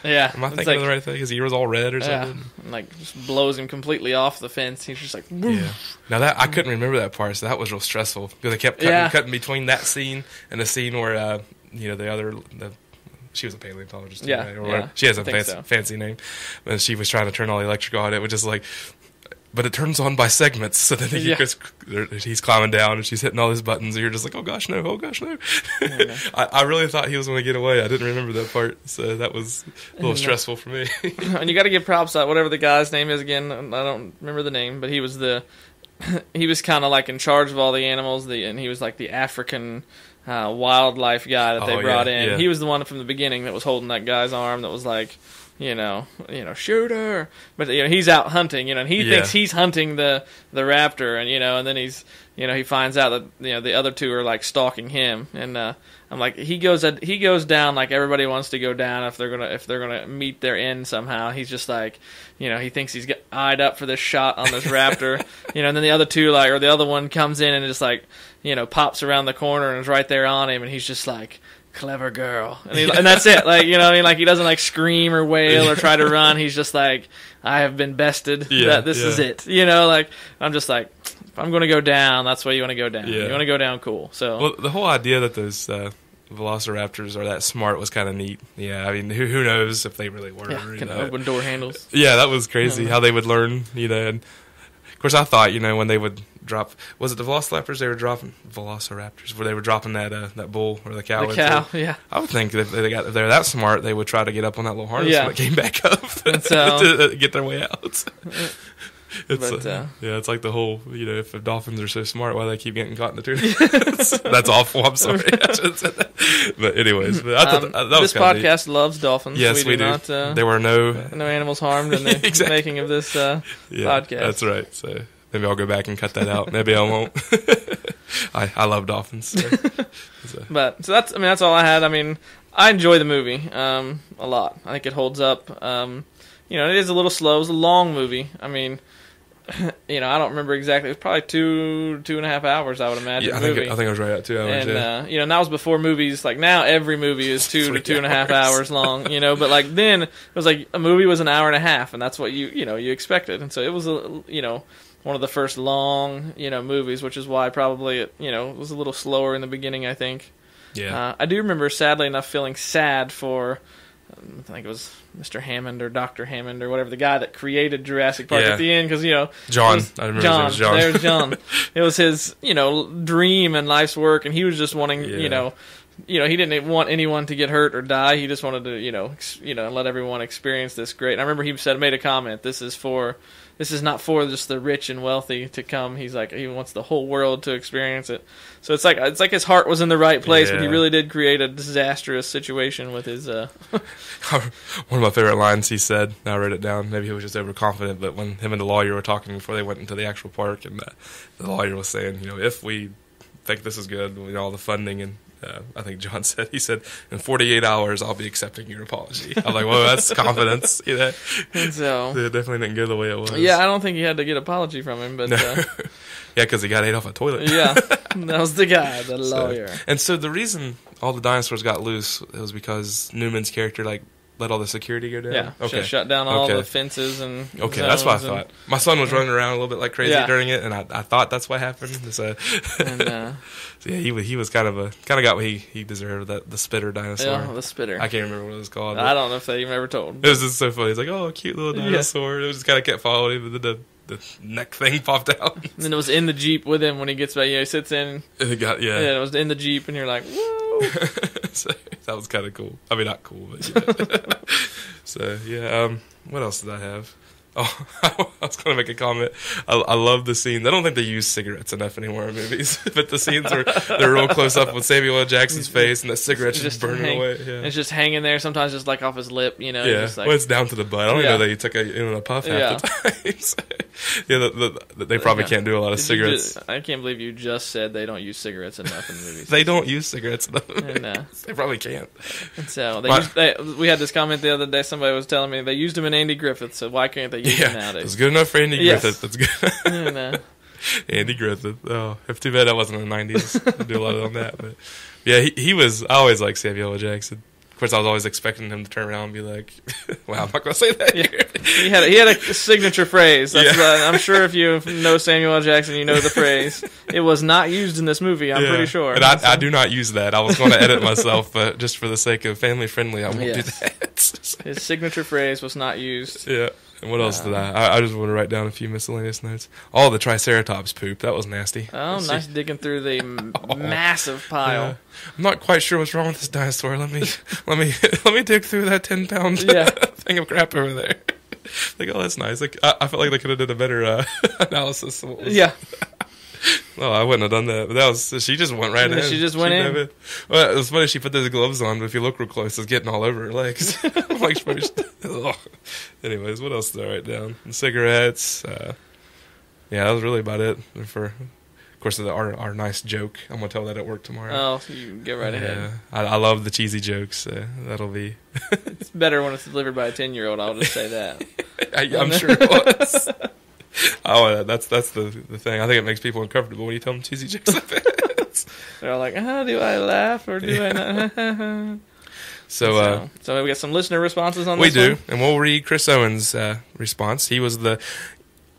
Yeah. Am I thinking of the right thing? His ear was all red or something? And like just blows him completely off the fence. He's just like, woof. Yeah. Now that I couldn't remember that part, so that was real stressful because they kept cutting between that scene and the scene where she was a paleontologist. Too, right? Or she has a fancy name, and she was trying to turn all the electric on. It was just like. But it turns on by segments, so then he's climbing down and she's hitting all his buttons, and you're just like, oh gosh, no. Yeah. I really thought he was going to get away. I didn't remember that part, so that was a little stressful for me. And you got to give props to whatever the guy's name is again. I don't remember the name, but he was kind of like in charge of all the animals, and he was like the African wildlife guy that they brought in. Yeah. He was the one from the beginning that was holding that guy's arm that was like, shoot her. But he's out hunting, and he thinks he's hunting the raptor, and then he's he finds out that the other two are like stalking him, and I'm like he goes down like everybody wants to go down if they're gonna meet their end somehow. He's just like he thinks he's eyed up for this shot on this raptor, and then the other two or the other one comes in and just like pops around the corner and is right there on him, and he's just like, clever girl, and that's it. Like like he doesn't like scream or wail or try to run. He's just like, I have been bested. This is it. Like I'm just like, if I'm going to go down, that's why you want to go down. You want to go down cool. So the whole idea that those velociraptors are that smart was kind of neat. Yeah, I mean, who knows if they really were? Can open door handles. Yeah, that was crazy how they would learn. And of course, I thought when they would drop, was it the velociraptors they were dropping? Velociraptors, where they were dropping that bull or the cow. The cow, yeah. I would think if they're that smart, they would try to get up on that little harness when it came back up to get their way out. It's like the whole, if the dolphins are so smart, why do they keep getting caught in the tooth? That's awful. I'm sorry. I shouldn't have said that. But anyways, I thought that was this podcast loves dolphins. Yes, we do. Not, there were no animals harmed in the making of this podcast. That's right. So maybe I'll go back and cut that out. Maybe I won't. I love dolphins. So. But that's all I had. I mean, I enjoy the movie a lot. I think it holds up. It is a little slow. It was a long movie. I mean, I don't remember exactly. It was probably 2.5 hours, I would imagine. Yeah, I think I was right at 2 hours. And and that was before movies. Like now, every movie is 2 to 2.5 hours long. But like then, it was like a movie was an hour and a half, and that's what you expected. And so it was one of the first long movies, which is why probably it was a little slower in the beginning, I think. Yeah. I do remember, sadly enough, feeling sad for. I think it was Mr. Hammond or Dr. Hammond or whatever, the guy that created Jurassic Park at the end, because John. I remember his name was John. There's John. It was his dream and life's work, and he was just wanting he didn't want anyone to get hurt or die. He just wanted to let everyone experience this great. And I remember he made a comment. This is not for just the rich and wealthy to come. He's like, he wants the whole world to experience it. So it's like his heart was in the right place, but he really did create a disastrous situation with his. One of my favorite lines he said. I wrote it down. Maybe he was just overconfident, but when him and the lawyer were talking before they went into the actual park, and the lawyer was saying, if we think this is good, all the funding and I think John said, he said, in 48 hours, I'll be accepting your apology. I'm like, well, that's confidence. You know? And so, It definitely didn't go the way it was. yeah, I don't think he had to get an apology from him, but Yeah, because he got ate off a toilet. yeah, that was the guy, the lawyer. And so the reason all the dinosaurs got loose was because Newman's character, like, let all the security go down? Yeah, Okay. shut down all the fences and Okay, that's what I zones thought. My son was running around a little bit like crazy Yeah. during it, and I thought that's what happened. So, and so yeah, he was kind of got what he deserved, the spitter dinosaur. yeah, the spitter. I can't remember what it was called. I don't know if they even ever told. It was just so funny. It's like, oh, cute little dinosaur. It just kind of kept following him, and then the neck thing popped out. And then it was in the Jeep with him when he gets back. Yeah, he sits in. And it got, Yeah, it was in the Jeep, and you're like, whoa. So, that was kind of cool. I mean, not cool, but yeah. So, yeah. What else did I have? Oh, I was going to make a comment. I love the scenes. I don't think they use cigarettes enough anymore in movies, but the scenes where they're real close up with Samuel L. Jackson's face and the cigarette's just burning away. Yeah. It's just hanging there, sometimes just like off his lip, you know. Yeah, Just like, well, it's down to the butt. I don't even know that he took a puff half the time. So, yeah, they probably can't do a lot of cigarettes. I can't believe you just said they don't use cigarettes enough in movies. They don't use cigarettes enough. And, they probably can't. And so we had this comment the other day. Somebody was telling me they used them in Andy Griffith, so why can't they use them nowadays? It's good enough for Andy Griffith. That's good. And, Andy Griffith. Oh, if too bad that wasn't in the 90s. I do a lot on that, but yeah, he was. I always liked Samuel L. Jackson. Of course, I was always expecting him to turn around and be like, "Well, I'm not going to say that." Yeah. He had a signature phrase. That's I'm sure if you know Samuel L. Jackson, you know the phrase. It was not used in this movie. I'm pretty sure. And I do not use that. I was going to edit myself, but just for the sake of family friendly, I won't do that. His signature phrase was not used. Yeah. And what else did I just want to write down a few miscellaneous notes. Oh, the Triceratops poop. That was nasty. Oh, nice digging through the massive pile. Yeah. I'm not quite sure what's wrong with this dinosaur. Let me dig through that 10-pound thing of crap over there. Like, oh, that's nice. Like, I felt like they could have done a better analysis. Yeah. Well, I wouldn't have done that. But that was she just went right in. She just went in. Well, it was funny. She put those gloves on, but if you look real close, it's getting all over her legs. I'm like, anyways, what else did I write down? And cigarettes. Yeah, that was really about it. Of course, our nice joke. I'm gonna tell that at work tomorrow. Oh, you get right ahead. I love the cheesy jokes. That'll be. It's better when it's delivered by a 10-year-old. I'll just say that. I'm sure it was. Oh, that's the thing. I think it makes people uncomfortable when you tell them cheesy jokes like that. They're all like, "How do I laugh or do I not?" So we got some listener responses on this. We do, one? and we'll read Chris Owen's response. He was the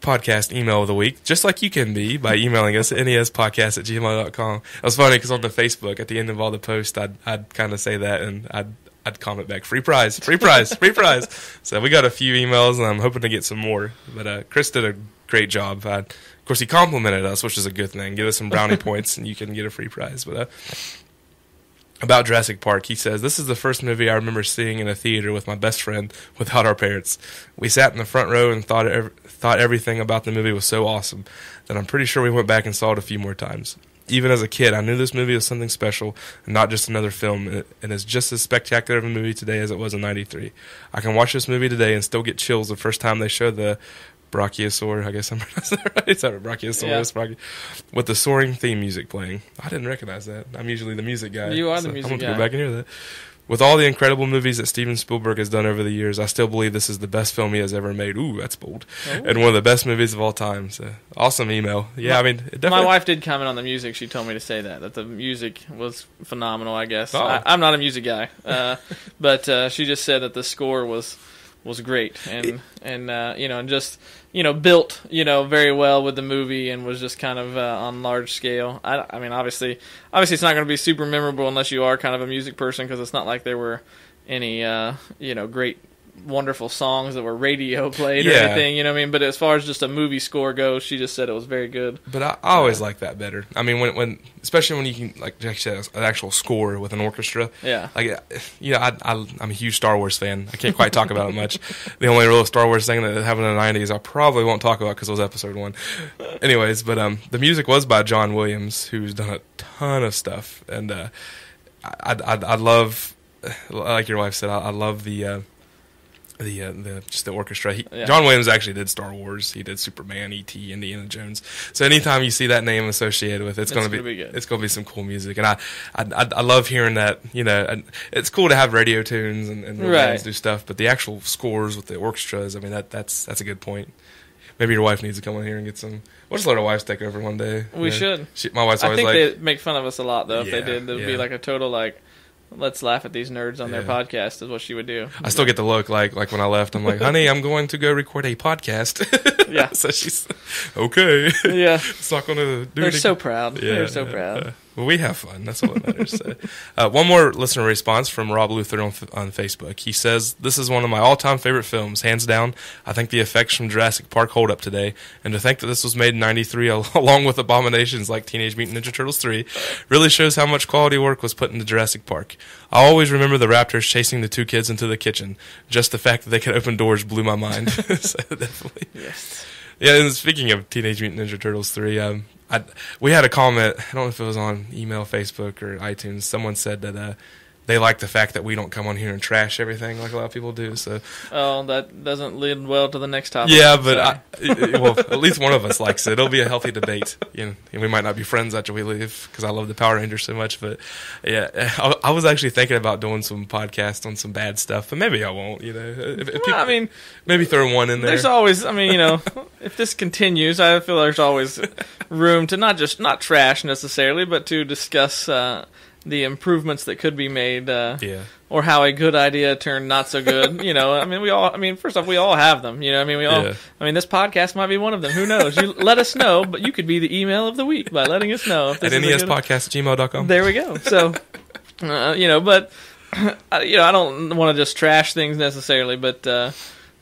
podcast email of the week, just like you can be by emailing us at nespodcast@gmail.com. It was funny because on the Facebook, at the end of all the posts, I'd kind of say that, and I'd comment back, free prize, free prize, free prize. So we got a few emails, and I'm hoping to get some more. But Chris did a great job. Of course, he complimented us, which is a good thing. Give us some brownie points, and you can get a free prize. But about Jurassic Park, he says, "This is the first movie I remember seeing in a theater with my best friend without our parents. We sat in the front row and thought everything about the movie was so awesome that I'm pretty sure we went back and saw it a few more times. Even as a kid, I knew this movie was something special and not just another film, and it's just as spectacular of a movie today as it was in '93. I can watch this movie today and still get chills the first time they show the Brachiosaur, I guess I'm pronouncing that right. It's not Brachiosaurus, with the soaring theme music playing. I didn't recognize that. I'm usually the music guy. You are the music guy. I'm going to go back and hear that. With all the incredible movies that Steven Spielberg has done over the years, I still believe this is the best film he has ever made. Ooh, that's bold. Oh. And one of the best movies of all time. So, awesome email. Yeah, I mean, definitely. My wife did comment on the music. She told me to say that the music was phenomenal, I guess. Oh. I'm not a music guy, but she just said that the score was great and just built very well with the movie and was just kind of on large scale. I mean obviously it's not going to be super memorable unless you are kind of a music person, because it's not like there were any great wonderful songs that were radio played or anything, you know what I mean? But as far as just a movie score goes, she just said it was very good. But I always like that better. I mean, when especially when you can, like Jack said, an actual score with an orchestra. Yeah. Like, I'm a huge Star Wars fan. I can't quite talk about it much. The only real Star Wars thing that happened in the 90s I probably won't talk about because it was episode 1. Anyways, but the music was by John Williams, who's done a ton of stuff. And I love, like your wife said, I love the just the orchestra. John Williams actually did Star Wars. He did Superman, E.T., Indiana Jones. So anytime you see that name associated with it, it's going to be good. It's going to be some cool music, and I love hearing that. You know, and it's cool to have radio tunes and bands do stuff, but the actual scores with the orchestras. I mean, that's a good point. Maybe your wife needs to come in here and get some. We'll just let our wives take over one day. We should. My wife's always like. I think they make fun of us a lot though. If they did, it would be like a total like. Let's laugh at these nerds on their podcast is what she would do. I still get the look like when I left. I'm like, honey, I'm going to go record a podcast. Yeah. So she's okay. Yeah. It's not going to do They're it. So proud. Yeah, they're so proud. Well, we have fun. That's all that matters. One more listener response from Rob Luther on Facebook. He says, "This is one of my all-time favorite films, hands down. I think the effects from Jurassic Park hold up today. And to think that this was made in '93 along with abominations like Teenage Mutant Ninja Turtles 3 really shows how much quality work was put into Jurassic Park. I always remember the raptors chasing the two kids into the kitchen. Just the fact that they could open doors blew my mind." So definitely. Yes. Yeah, and speaking of Teenage Mutant Ninja Turtles 3, we had a comment, I don't know if it was on email, Facebook, or iTunes. Someone said that they like the fact that we don't come on here and trash everything like a lot of people do. So, that doesn't lead well to the next topic. Yeah, but well, at least one of us likes it. It'll be a healthy debate. And we might not be friends after we leave because I love the Power Rangers so much. But yeah, I was actually thinking about doing some podcasts on some bad stuff, but maybe I won't. You know, if people, maybe throw one in there. There's always, if this continues, I feel there's always room to not trash necessarily, but to discuss. The improvements that could be made, or how a good idea turned not so good. First off, we all have them. This podcast might be one of them. Who knows? You let us know, but you could be the email of the week by letting us know. At nespodcast@gmail.com. There we go. So, but I don't want to just trash things necessarily, but but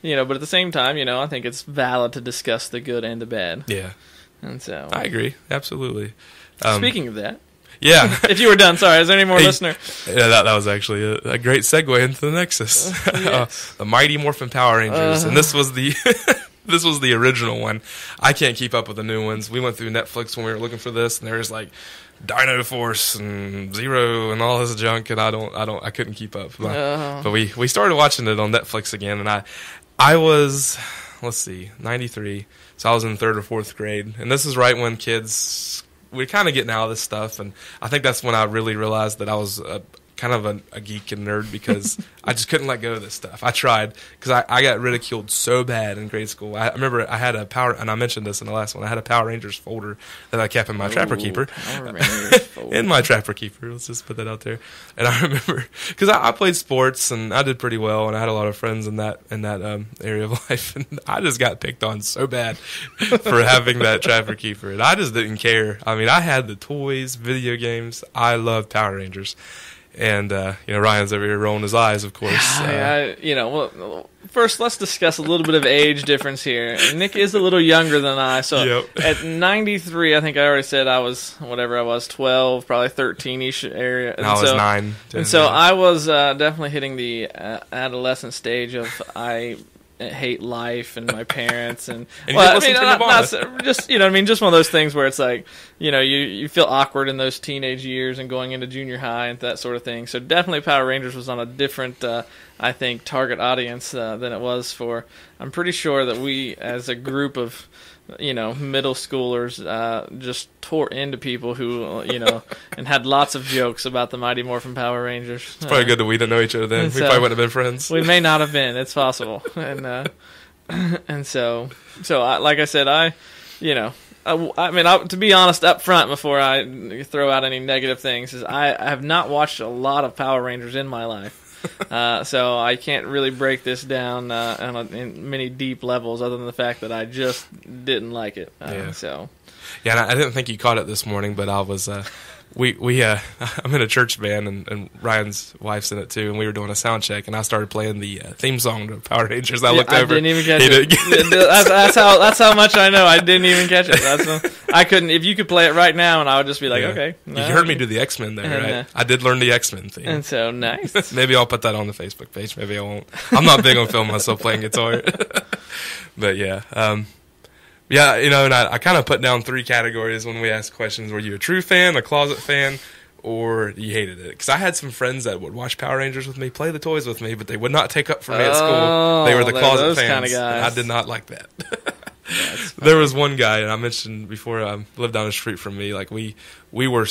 at the same time, I think it's valid to discuss the good and the bad. Yeah, and so I agree absolutely. Speaking of that. Yeah. If you were done, sorry. Is there any more listener? Yeah, that was actually a great segue into the Nexus. Yes. The Mighty Morphin Power Rangers. And this was the this was the original one. I can't keep up with the new ones. We went through Netflix when we were looking for this, and there was like Dino Force and Zero and all this junk, and I couldn't keep up. But we started watching it on Netflix again, and I was, let's see, 93. So I was in 3rd or 4th grade, and this is right when kids we're kind of getting out of this stuff, and I think that's when I really realized that I was kind of a geek and nerd because I just couldn't let go of this stuff. I tried because I got ridiculed so bad in grade school. I remember I had a and I mentioned this in the last one, I had a Power Rangers folder that I kept in my Trapper Keeper. In my Trapper Keeper, let's just put that out there. And I remember, because I played sports and I did pretty well, and I had a lot of friends in that area of life, and I just got picked on so bad for having that Trapper Keeper, and I just didn't care. I mean, I had the toys, video games. I loved Power Rangers. And, Ryan's over here rolling his eyes, of course. Well, first, let's discuss a little bit of age difference here. Nick is a little younger than I, so at 93, I think I already said I was, 12, probably 13-ish area. And I was 9. 10, and so I was definitely hitting the adolescent stage of I hate life and my parents and just just one of those things where it's like you feel awkward in those teenage years and going into junior high and that sort of thing. So definitely Power Rangers was on a different I think target audience than it was for, I'm pretty sure that we as a group of middle schoolers just tore into people who and had lots of jokes about the Mighty Morphin Power Rangers. It's probably good that we didn't know each other then. We probably wouldn't have been friends. We may not have been. It's possible. And so like I said, to be honest up front before I throw out any negative things, is I have not watched a lot of Power Rangers in my life. So I can't really break this down in many deep levels, other than the fact that I just didn't like it. And I didn't think you caught it this morning, but I was. I'm in a church band, and Ryan's wife's in it too, and we were doing a sound check, and I started playing the theme song to Power Rangers. I looked over. I didn't even catch it. That's how much I know. I didn't even catch it. I couldn't. If you could play it right now, and I would just be like, okay. No. You heard me do the X-Men there, right? I did learn the X-Men theme. And so, nice. Maybe I'll put that on the Facebook page. Maybe I won't. I'm not big on filming myself playing guitar. But yeah. And I kind of put down 3 categories when we ask questions. Were you a true fan, a closet fan, or you hated it. Because I had some friends that would watch Power Rangers with me, play the toys with me, but they would not take up for me at school. They were the closet fans. Kind of guys. And I did not like that. There was one guy, and I mentioned before, lived down the street from me. Like we were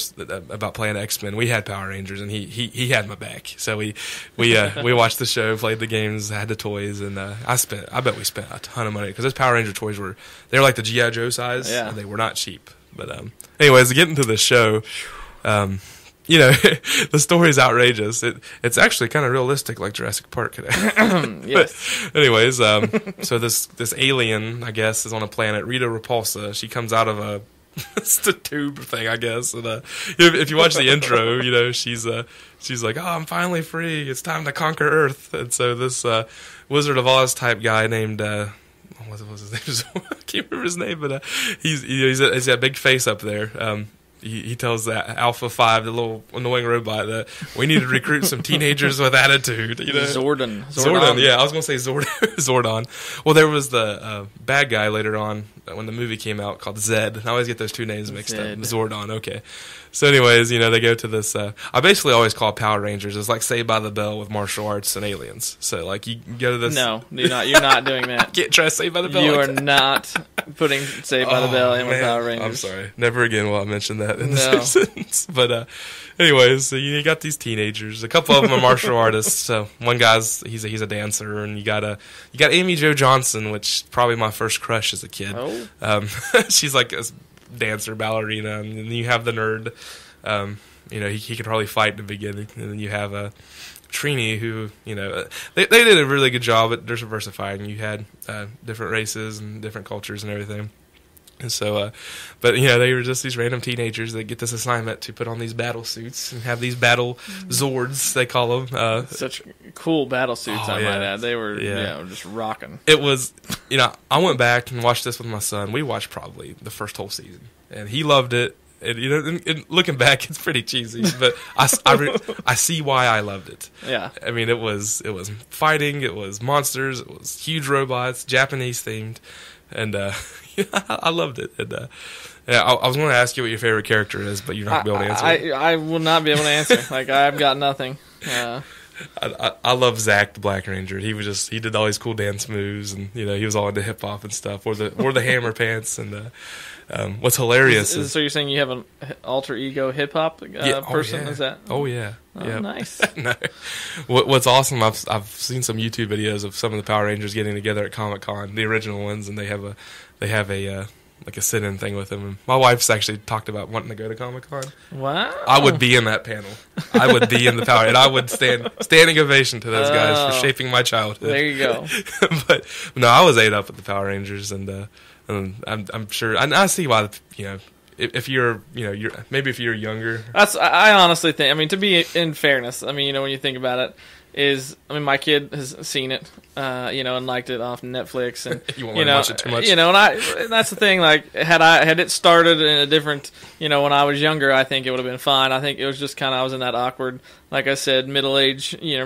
about playing X-Men. We had Power Rangers, and he had my back. So we watched the show, played the games, had the toys, and I bet we spent a ton of money because those Power Ranger toys they were like the G.I. Joe size, and they were not cheap. But anyways, getting to the show, the story's outrageous. It's actually kind of realistic, like Jurassic Park. Yes. But anyways, so this alien, I guess, is on a planet. Rita Repulsa. She comes out of a it's a tube thing, I guess. And if you watch the intro, she's like, "Oh, I'm finally free. It's time to conquer Earth." And so this Wizard of Oz type guy named. What was his name? I can't remember his name, but he's got a big face up there. He tells that Alpha 5, the little annoying robot, that we need to recruit some teenagers with attitude. Zordon. Yeah, I was going to say Zordon. Well, there was the bad guy later on when the movie came out called Zed. I always get those two names mixed up. Zordon, okay. So anyways, they go to this. I basically always call Power Rangers. It's like Saved by the Bell with martial arts and aliens. So like you go to this. No, you're not doing that. Can't try Saved by the Bell. You are not putting Saved by the Bell in with Power Rangers. I'm sorry. Never again will I mention that in this sentence. But anyways, so you got these teenagers. A couple of them are martial artists. So one guy's he's a dancer, and you got Amy Jo Johnson, which is probably my first crush as a kid. Oh. She's like a dancer, ballerina, and then you have the nerd. He could hardly fight in the beginning, and then you have Trini, who they did a really good job at diversifying. You had different races and different cultures and everything. And so, but they were just these random teenagers that get this assignment to put on these battle suits and have these battle Zords, they call them. Such cool battle suits, I might add. They were, just rocking. It was, I went back and watched this with my son. We watched probably the first whole season, and he loved it. And, and looking back, it's pretty cheesy, but I see why I loved it. Yeah, I mean, it was fighting, it was monsters, it was huge robots, Japanese themed, and I loved it. And I was going to ask you what your favorite character is, but you're not going to be able to answer. I will not be able to answer. Like I've got nothing. I love Zach the Black Ranger. He did all these cool dance moves, and he was all into hip hop and stuff, or the hammer pants. And what's hilarious is so you're saying you have an alter ego hip hop person? Yeah. Is that? Oh yeah. Oh, yep. Nice. No. What's awesome? I've seen some YouTube videos of some of the Power Rangers getting together at Comic-Con, the original ones, and they have a like a sit-in thing with them. And my wife's actually talked about wanting to go to Comic-Con. Wow. I would be in that panel. I would be in the Power, and I would standing ovation to those guys for shaping my childhood. There you go. But no, I was ate up with the Power Rangers, and I'm sure, and I see why, if you're maybe if you're younger. I honestly think, I mean, to be in fairness, I mean, when you think about it, my kid has seen it, and liked it off Netflix, and you won't watch it too much. And that's the thing. Like, had it started in a different, when I was younger, I think it would have been fine. I think it was just kind of, I was in that awkward, like I said, middle-aged now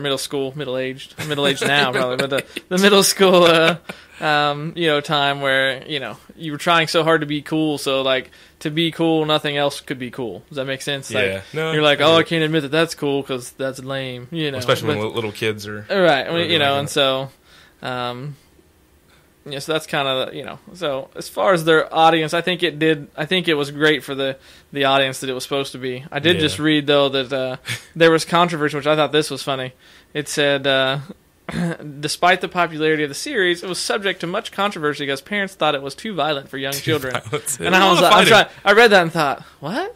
probably, but the middle school, time where you were trying so hard to be cool, so like to be cool, nothing else could be cool. Does that make sense? Yeah. Like, you're like, I can't admit that that's cool because that's lame. Especially when little kids are right. And so, so that's kind of So as far as their audience, I think it was great for the audience that it was supposed to be. I did just read though that there was controversy, which I thought this was funny. It said. Despite the popularity of the series, it was subject to much controversy because parents thought it was too violent for young children. And I was like, I read that and thought, what?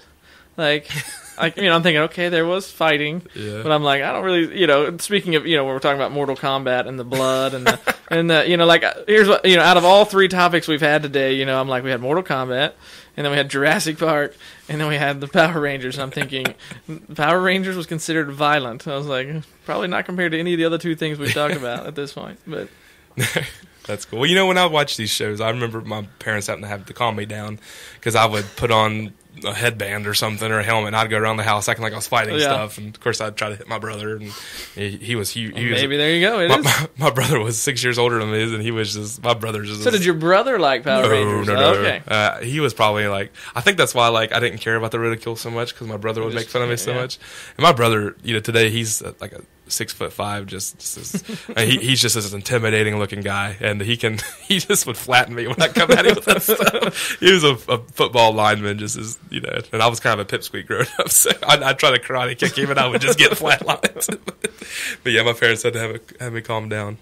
Like, I'm thinking, okay, there was fighting, but I'm like, I don't really, speaking of, when we're talking about Mortal Kombat and the blood and like, here's what, out of all three topics we've had today, I'm like, we had Mortal Kombat, and then we had Jurassic Park, and then we had the Power Rangers, and I'm thinking, Power Rangers was considered violent. I was like, probably not compared to any of the other two things we've talked about at this point, but. That's cool. Well, you know, when I watch these shows, I remember my parents having to have to calm me down because I would put on a headband or something or a helmet, and I'd go around the house acting like I was fighting stuff. And of course, I'd try to hit my brother, and he was huge. Maybe there you go. My brother was 6 years older than me, and he was just my brother's just. So did your brother like Power Rangers? No. Okay. He was probably like. I think that's why I didn't care about the ridicule so much because my brother would make fun of me so much. And my brother, today he's like a 6'5", he's just this intimidating looking guy, and he just would flatten me when I come at him with that stuff. He was a football lineman, just as and I was kind of a pipsqueak growing up, so I'd try to karate kick him, and I would just get flatlined. But yeah, my parents had to have me calm down.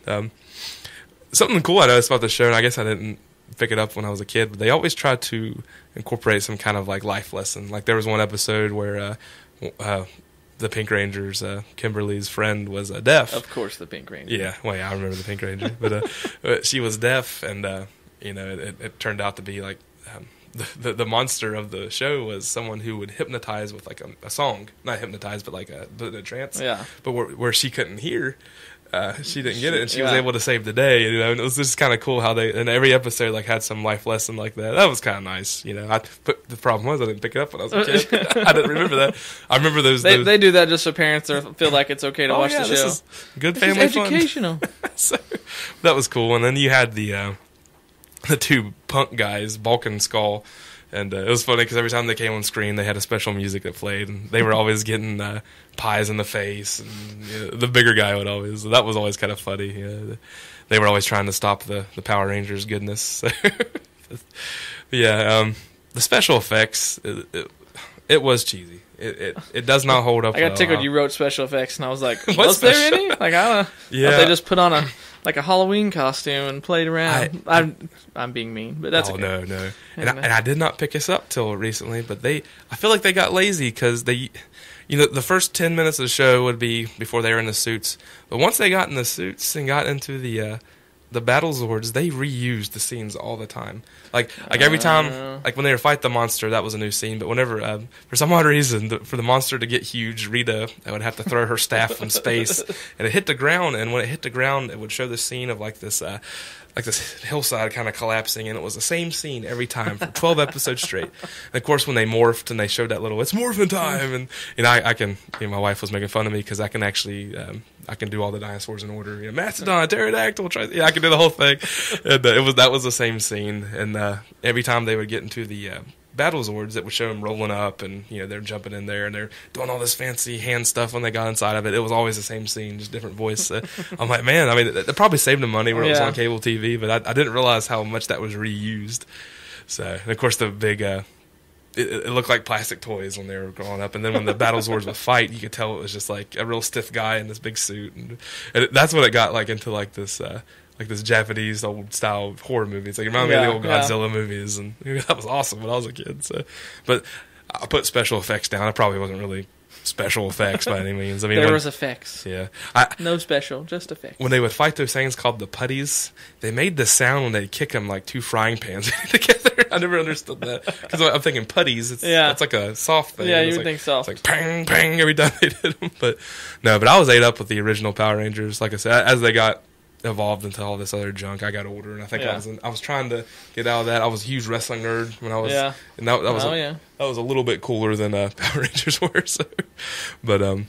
Something cool I noticed about the show, and I guess I didn't pick it up when I was a kid, but they always try to incorporate some kind of like life lesson. Like there was one episode where the Pink Rangers, Kimberly's friend, was deaf. Of course, the Pink Ranger. Yeah, well, yeah, I remember the Pink Ranger, but she was deaf, and it turned out to be like the monster of the show was someone who would hypnotize with like a song, not hypnotize, but like a trance. Yeah. But where she couldn't hear. She didn't get it, and she was able to save the day. And it was just kind of cool how they, in every episode, like had some life lesson like that. That was kind of nice, the problem was I didn't pick it up when I was a kid. I didn't remember that. I remember those. They do that just so parents feel like it's okay to watch the show. This is good family educational. Fun. So, that was cool. And then you had the two punk guys, Bulk and Skull. And it was funny because every time they came on screen, they had a special music that played, and they were always getting pies in the face. And the bigger guy would always. That was always kind of funny. They were always trying to stop the Power Rangers goodness. The special effects. It was cheesy. It does not hold up. I got tickled. You wrote special effects, and I was like, was there any? Like I don't know. Yeah. They just put on a Halloween costume and played around. I'm being mean, but that's okay. No. And I did not pick this up till recently, but I feel like they got lazy because the first 10 minutes of the show would be before they were in the suits, but once they got in the suits and got into the battle zords, they reused the scenes all the time. Like every time, like when they were fight the monster, that was a new scene. But whenever, for some odd reason, for the monster to get huge, Rita would have to throw her staff from space, and it hit the ground. And when it hit the ground, it would show the scene of like this hillside kind of collapsing, and it was the same scene every time for 12 episodes straight. And of course, when they morphed and they showed that little, it's morphin' time, and I can, my wife was making fun of me because I can actually, I can do all the dinosaurs in order. Mastodon, pterodactyl, I can do the whole thing. And that was the same scene. And every time they would get into the battle zords, that would show them rolling up, and they're jumping in there and they're doing all this fancy hand stuff when they got inside of it. It was always the same scene, just different voice. I'm like, man, I mean, it probably saved them money where it was on cable TV, but I didn't realize how much that was reused. So, and of course, the big. It looked like plastic toys when they were growing up, and then when the battle zords would fight, you could tell it was just like a real stiff guy in this big suit, and that's when it got like into like this Japanese old style horror movies. Like it reminded me of the old Godzilla movies, and that was awesome when I was a kid. So, but I put special effects down. I probably wasn't really special effects by any means. I mean, there was effects. Yeah, no special, just effects. When they would fight those things called the putties, they made the sound when they kick them like two frying pans together. I never understood that because I'm thinking putties. It's like a soft thing. Yeah, you would think soft. It's like pang pang every time they did them. But I was ate up with the original Power Rangers. Like I said, as they got evolved into all this other junk, I got older, and I think I was trying to get out of that. I was a huge wrestling nerd when I was, and that was that was a little bit cooler than Power Rangers were. So, but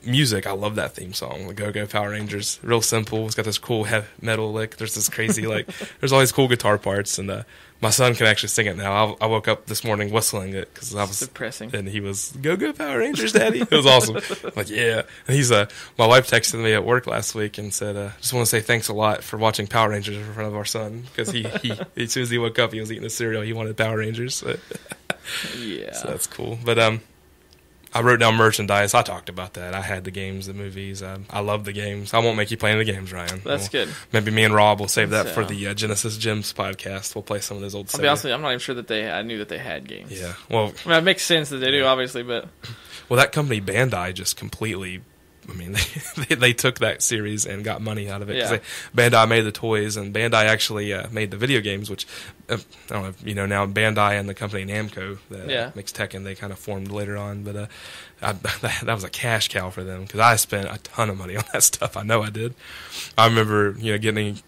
music, I love that theme song, the Go Go Power Rangers. Real simple. It's got this cool heavy metal lick. There's this crazy there's all these cool guitar parts, and my son can actually sing it now. I woke up this morning whistling it because I was depressing, and he was Go Go Power Rangers, Daddy. It was awesome. Like yeah, and he's my wife texted me at work last week and said, just want to say thanks a lot for watching Power Rangers in front of our son because he as soon as he woke up he was eating the cereal. He wanted Power Rangers. So. Yeah, so that's cool. But I wrote down merchandise. I talked about that. I had the games, the movies. I love the games. I won't make you play any of the games, Ryan. That's good. Maybe me and Rob will save that for the Genesis Gems podcast. We'll play some of those old. I'll be honest with you, I'm not even sure that I knew that they had games. Yeah, well, I mean, it makes sense that they do, obviously, but well, that company Bandai just completely. I mean, they took that series and got money out of it. Yeah. Bandai made the toys, and Bandai actually made the video games, which, I don't know if you know now, Bandai and the company Namco that makes Tekken, they kind of formed later on. But that was a cash cow for them because I spent a ton of money on that stuff. I know I did. I remember, getting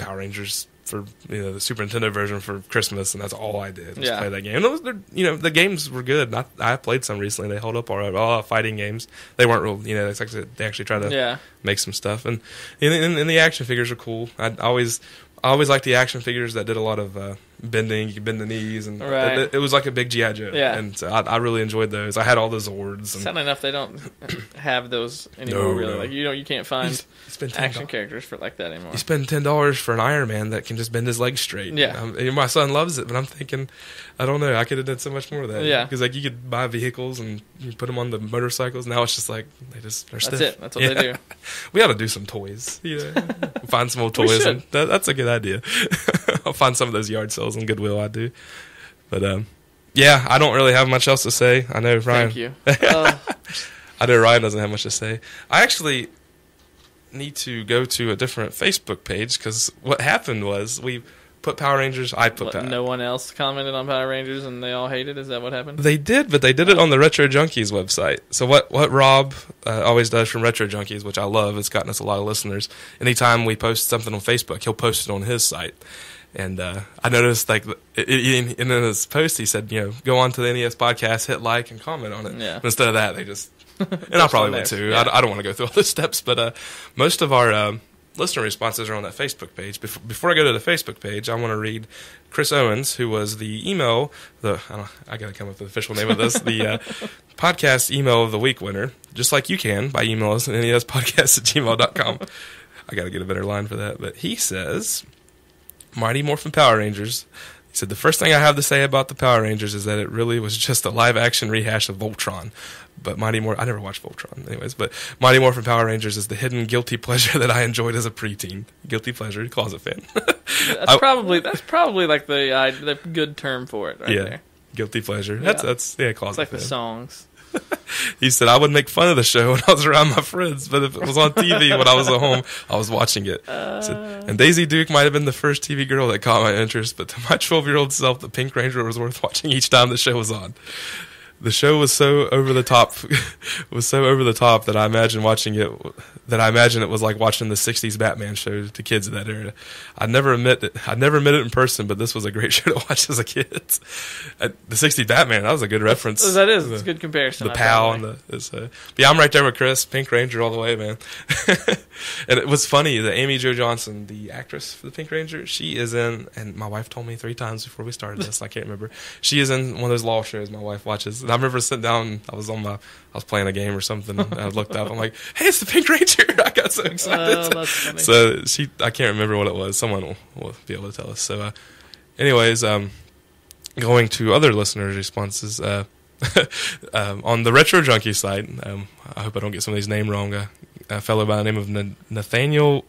Power Rangers for the Super Nintendo version for Christmas, and that's all I did was Yeah. play that game. And the games were good. I played some recently; they hold up all right. All fighting games, they weren't real. It's actually, they actually tried to make some stuff, and the action figures are cool. I always liked the action figures that did a lot of bending. You could bend the knees, and it was like a big G.I. Joe. Yeah. And so I really enjoyed those. I had all the Zords. And Sadly enough, they don't have those anymore. Really, like you can't find action characters for like that anymore. You spend $10 for an Iron Man that can just bend his legs straight. Yeah. My son loves it, but I'm thinking, I don't know. I could have done so much more of that. Yeah. Because you could buy vehicles and you put them on the motorcycles. Now it's just like they're stiff. That's it. That's what they do. We ought to do some toys. Find some old toys. And that's a good idea. I'll find some of those yard sales on Goodwill. I do. But I don't really have much else to say. I know Ryan. Thank you. I know Ryan doesn't have much to say. I actually need to go to a different Facebook page because what happened was we put Power Rangers. No one else commented on Power Rangers and they all hated. Is that what happened? They did, but they did it on the Retro Junkies website. So what Rob always does from Retro Junkies, which I love, it's gotten us a lot of listeners. Anytime we post something on Facebook, he'll post it on his site. And I noticed, in his post, he said, go on to the NES podcast, hit like, and comment on it. Yeah. But instead of that, they just... And I probably would too. Yeah. I don't want to go through all the steps, but most of our listener responses are on that Facebook page. Before I go to the Facebook page, I want to read Chris Owens, who was the email... I got to come up with the official name of this. The podcast email of the week winner, just like you can, by email us at nespodcast@gmail.com. I got to get a better line for that. But he says... Mighty Morphin Power Rangers. He said, the first thing I have to say about the Power Rangers is that it really was just a live-action rehash of Voltron. But I never watched Voltron anyways, but Mighty Morphin Power Rangers is the hidden guilty pleasure that I enjoyed as a preteen. Guilty pleasure, closet fan. That's probably like the good term for it right there. Guilty pleasure. That's closet It's like fan. the songs. He said, I would make fun of the show when I was around my friends, but if it was on TV when I was at home, I was watching it. And Daisy Duke might have been the first TV girl that caught my interest, but to my 12-year-old self, the Pink Ranger was worth watching each time the show was on. The show was so over the top, that I imagine it was like watching the '60s Batman show to kids of that era. I'd never admit it in person, but this was a great show to watch as a kid. The '60s Batman, that was a good reference. That is, it's a good comparison. The POW and but yeah, I'm right there with Chris. Pink Ranger all the way, man. And it was funny that Amy Jo Johnson, the actress for the Pink Ranger, she is in, and my wife told me 3 times before we started this, I can't remember. She is in one of those law shows my wife watches. And I remember sitting down, I was playing a game or something, and I looked up, I'm like, hey, it's the Pink Ranger! I got so excited. Oh, that's funny. So I can't remember what it was. Someone will be able to tell us. So, anyways, going to other listeners' responses, on the Retro Junkie site, I hope I don't get some of these names wrong, a fellow by the name of Nathaniel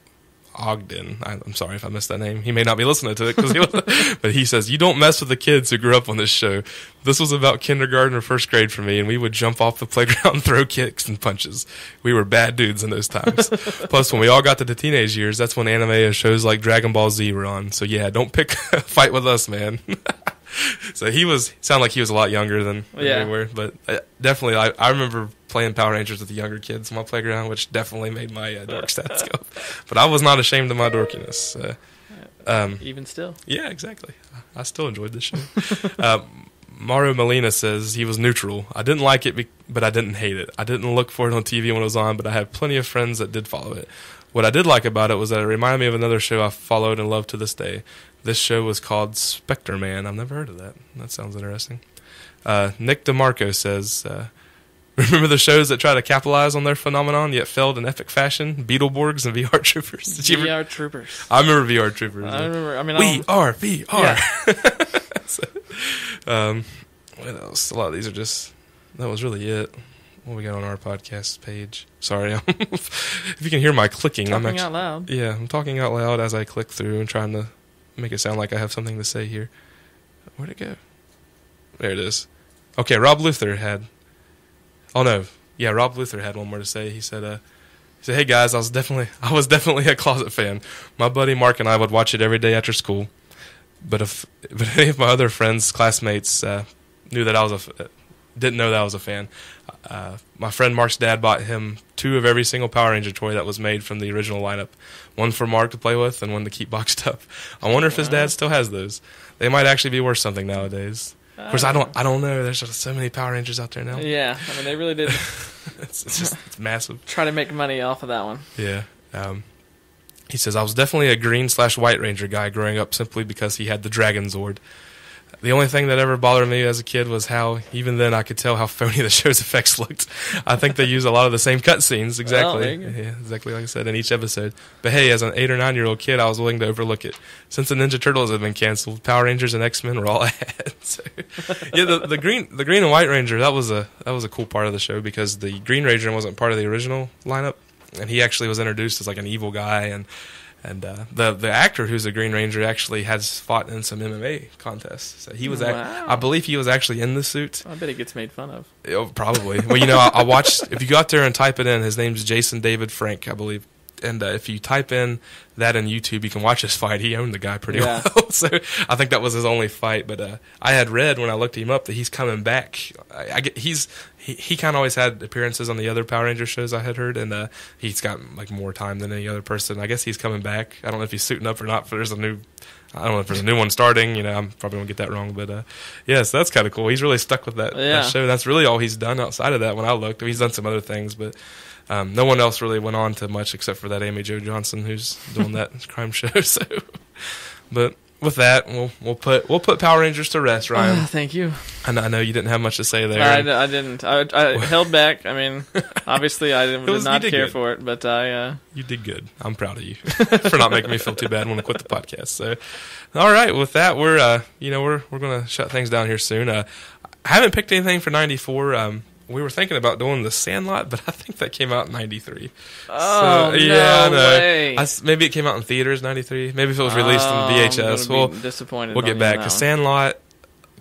Ogden. I'm sorry if I missed that name. He may not be listening to it, but he says, you don't mess with the kids who grew up on this show. This was about kindergarten or first grade for me, and we would jump off the playground and throw kicks and punches. We were bad dudes in those times. Plus, when we all got to the teenage years, that's when anime and shows like Dragon Ball Z were on. So yeah, don't pick a fight with us, man. So sounded like he was a lot younger than we were, but definitely I remember playing Power Rangers with the younger kids on my playground, which definitely made my dork stats go. But I was not ashamed of my dorkiness. Even still. Yeah, exactly. I still enjoyed this show. Mario Molina says he was neutral. I didn't like it, but I didn't hate it. I didn't look for it on TV when it was on, but I had plenty of friends that did follow it. What I did like about it was that it reminded me of another show I followed and love to this day. This show was called Spectre Man. I've never heard of that. That sounds interesting. Nick DeMarco says, remember the shows that try to capitalize on their phenomenon yet failed in epic fashion? Beetleborgs and VR Troopers. VR Troopers. I remember VR Troopers. I remember. We are VR. Yeah. What else? A lot of these are just... That was really it. What we got on our podcast page? Sorry. If you can hear my clicking. Talking out loud. Yeah, I'm talking out loud as I click through and trying to make it sound like I have something to say here. Where'd it go? There it is. Okay, Rob Luther had... Oh, no. Yeah, Rob Luther had one more to say. He said, hey, guys, I was definitely a closet fan. My buddy Mark and I would watch it every day after school. But any of my other friends, classmates, didn't know that I was a fan, my friend Mark's dad bought him 2 of every single Power Ranger toy that was made from the original lineup. One for Mark to play with and one to keep boxed up. I wonder if his dad still has those. They might actually be worth something nowadays. Of course, I don't know. There's just so many Power Rangers out there now. Yeah, I mean, they really did it's massive. try to make money off of that one. Yeah. He says, I was definitely a green/white Ranger guy growing up simply because he had the Dragon Zord. The only thing that ever bothered me as a kid was how, even then, I could tell how phony the show's effects looked. I think they use a lot of the same cutscenes, exactly. Yeah, exactly like I said, in each episode. But hey, as an 8 or 9-year-old kid, I was willing to overlook it. Since the Ninja Turtles had been canceled, Power Rangers and X-Men were all I had. So, yeah, the green and white Ranger, that was a cool part of the show because the Green Ranger wasn't part of the original lineup, and he actually was introduced as like an evil guy, and the actor who's the Green Ranger actually has fought in some MMA contests. So he was, I believe, he was actually in the suit. I bet he gets made fun of. Oh, probably. Well, I watched. If you go out there and type it in, his name's Jason David Frank, I believe. And if you type in that on YouTube, you can watch his fight. He owned the guy pretty well. So I think that was his only fight. But I had read when I looked him up that he's coming back. He kind of always had appearances on the other Power Ranger shows I had heard, and he's got like more time than any other person. I guess he's coming back. I don't know if he's suiting up or not. But I don't know if there's a new one starting. I'm probably gonna get that wrong, but so that's kind of cool. He's really stuck with that show. That's really all he's done outside of that. When I looked, he's done some other things, but. No one else really went on to much except for that Amy Jo Johnson who's doing that crime show. So, but with that, we'll put Power Rangers to rest, Ryan. Thank you. I know you didn't have much to say there. I didn't. I held back. I mean, obviously, I did not care for it, but you did good. I'm proud of you for not making me feel too bad when I quit the podcast. So, all right, with that, we're gonna shut things down here soon. I haven't picked anything for '94. We were thinking about doing The Sandlot, but I think that came out in '93. Oh, so, yeah, no way. Maybe it came out in theaters '93. Maybe if it was released in VHS. We'll disappointed. We'll get back. Because Sandlot,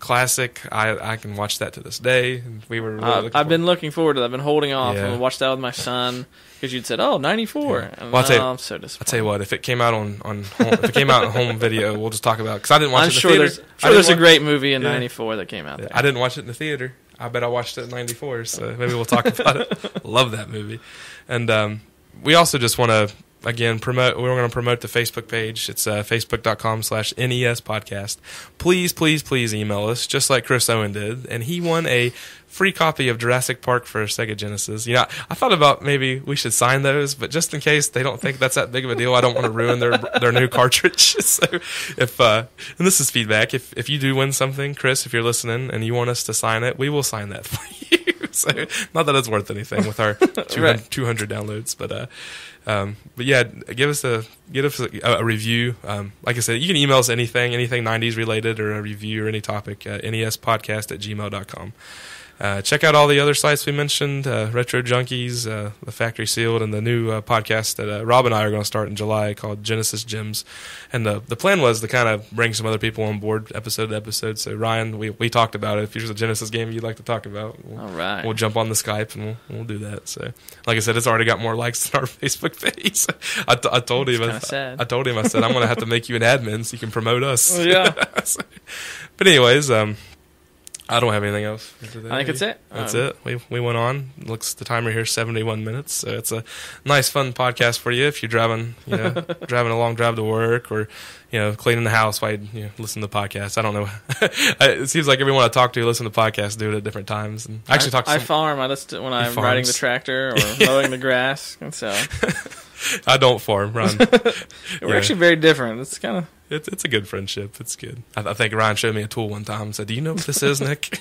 classic. I can watch that to this day. We were. Really I've been looking forward to that. I've been holding off. Yeah. I watched that with my son because you'd said, "Oh, '94." Yeah. Well, I'm so disappointed. I'll tell you what. If it came out on home, if it came out on home video, we'll just talk about it. Because I didn't watch it in the theater. There's a great movie in '94 that came out there. I didn't watch it in the theater. I bet I watched it in '94, so maybe we'll talk about it. Love that movie. And we also just want to, again, promote. We're going to promote the Facebook page. It's facebook.com/NES podcast. Please, please, please email us, just like Chris Owen did. And he won a free copy of Jurassic Park for Sega Genesis. I thought about maybe we should sign those, but just in case they don't think that's that big of a deal, I don't want to ruin their new cartridge. So and this is feedback, if you do win something, Chris, if you're listening and you want us to sign it, we will sign that for you. So not that it's worth anything with our 200 downloads, but yeah, give us a review. Like I said, you can email us anything 90s related or a review or any topic, nespodcast@gmail.com. Check out all the other sites we mentioned, Retro Junkies, The Factory Sealed, and the new podcast that Rob and I are going to start in July called Genesis Gems. And the plan was to kind of bring some other people on board episode to episode. So, Ryan, we talked about it. If there's a Genesis game you'd like to talk about, we'll jump on the Skype and we'll do that. So, like I said, it's already got more likes than our Facebook page. I told him, I said, I'm going to have to make you an admin so you can promote us. Oh, yeah. But anyways, I don't have anything else. I think that's it. That's it. We went on. Looks the timer here 71 minutes. So it's a nice, fun podcast for you if you're driving a long drive to work or cleaning the house while you listen to the podcast. I don't know. It seems like everyone I talk to listen to podcasts do it at different times. And I actually I farm. I listen to when I'm riding the tractor or mowing the grass, and so. I don't farm, Ron. We're actually very different. It's kind of. It's a good friendship. It's good. I think Ryan showed me a tool one time and said, "Do you know what this is, Nick?"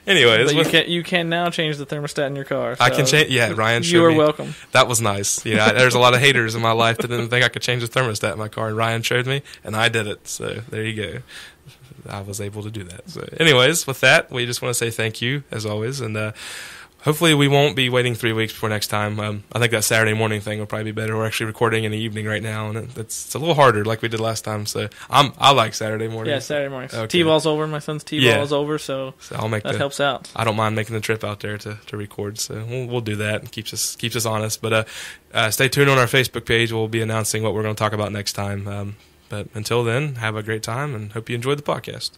Anyways, you can now change the thermostat in your car. So I can change. Yeah, Ryan showed me. You are welcome. That was nice. There's a lot of haters in my life that didn't think I could change the thermostat in my car, and Ryan showed me, and I did it. So there you go. I was able to do that. So, anyways, with that, we just want to say thank you as always, and hopefully we won't be waiting 3 weeks before next time. I think that Saturday morning thing will probably be better. We're actually recording in the evening right now, and it's a little harder like we did last time. So I like Saturday morning. Yeah, Saturday morning. Okay. T-ball's over. My son's T-ball is over, so I'll make that helps out. I don't mind making the trip out there to record. So we'll do that. And keeps us honest. But stay tuned on our Facebook page. We'll be announcing what we're going to talk about next time. But until then, have a great time and hope you enjoyed the podcast.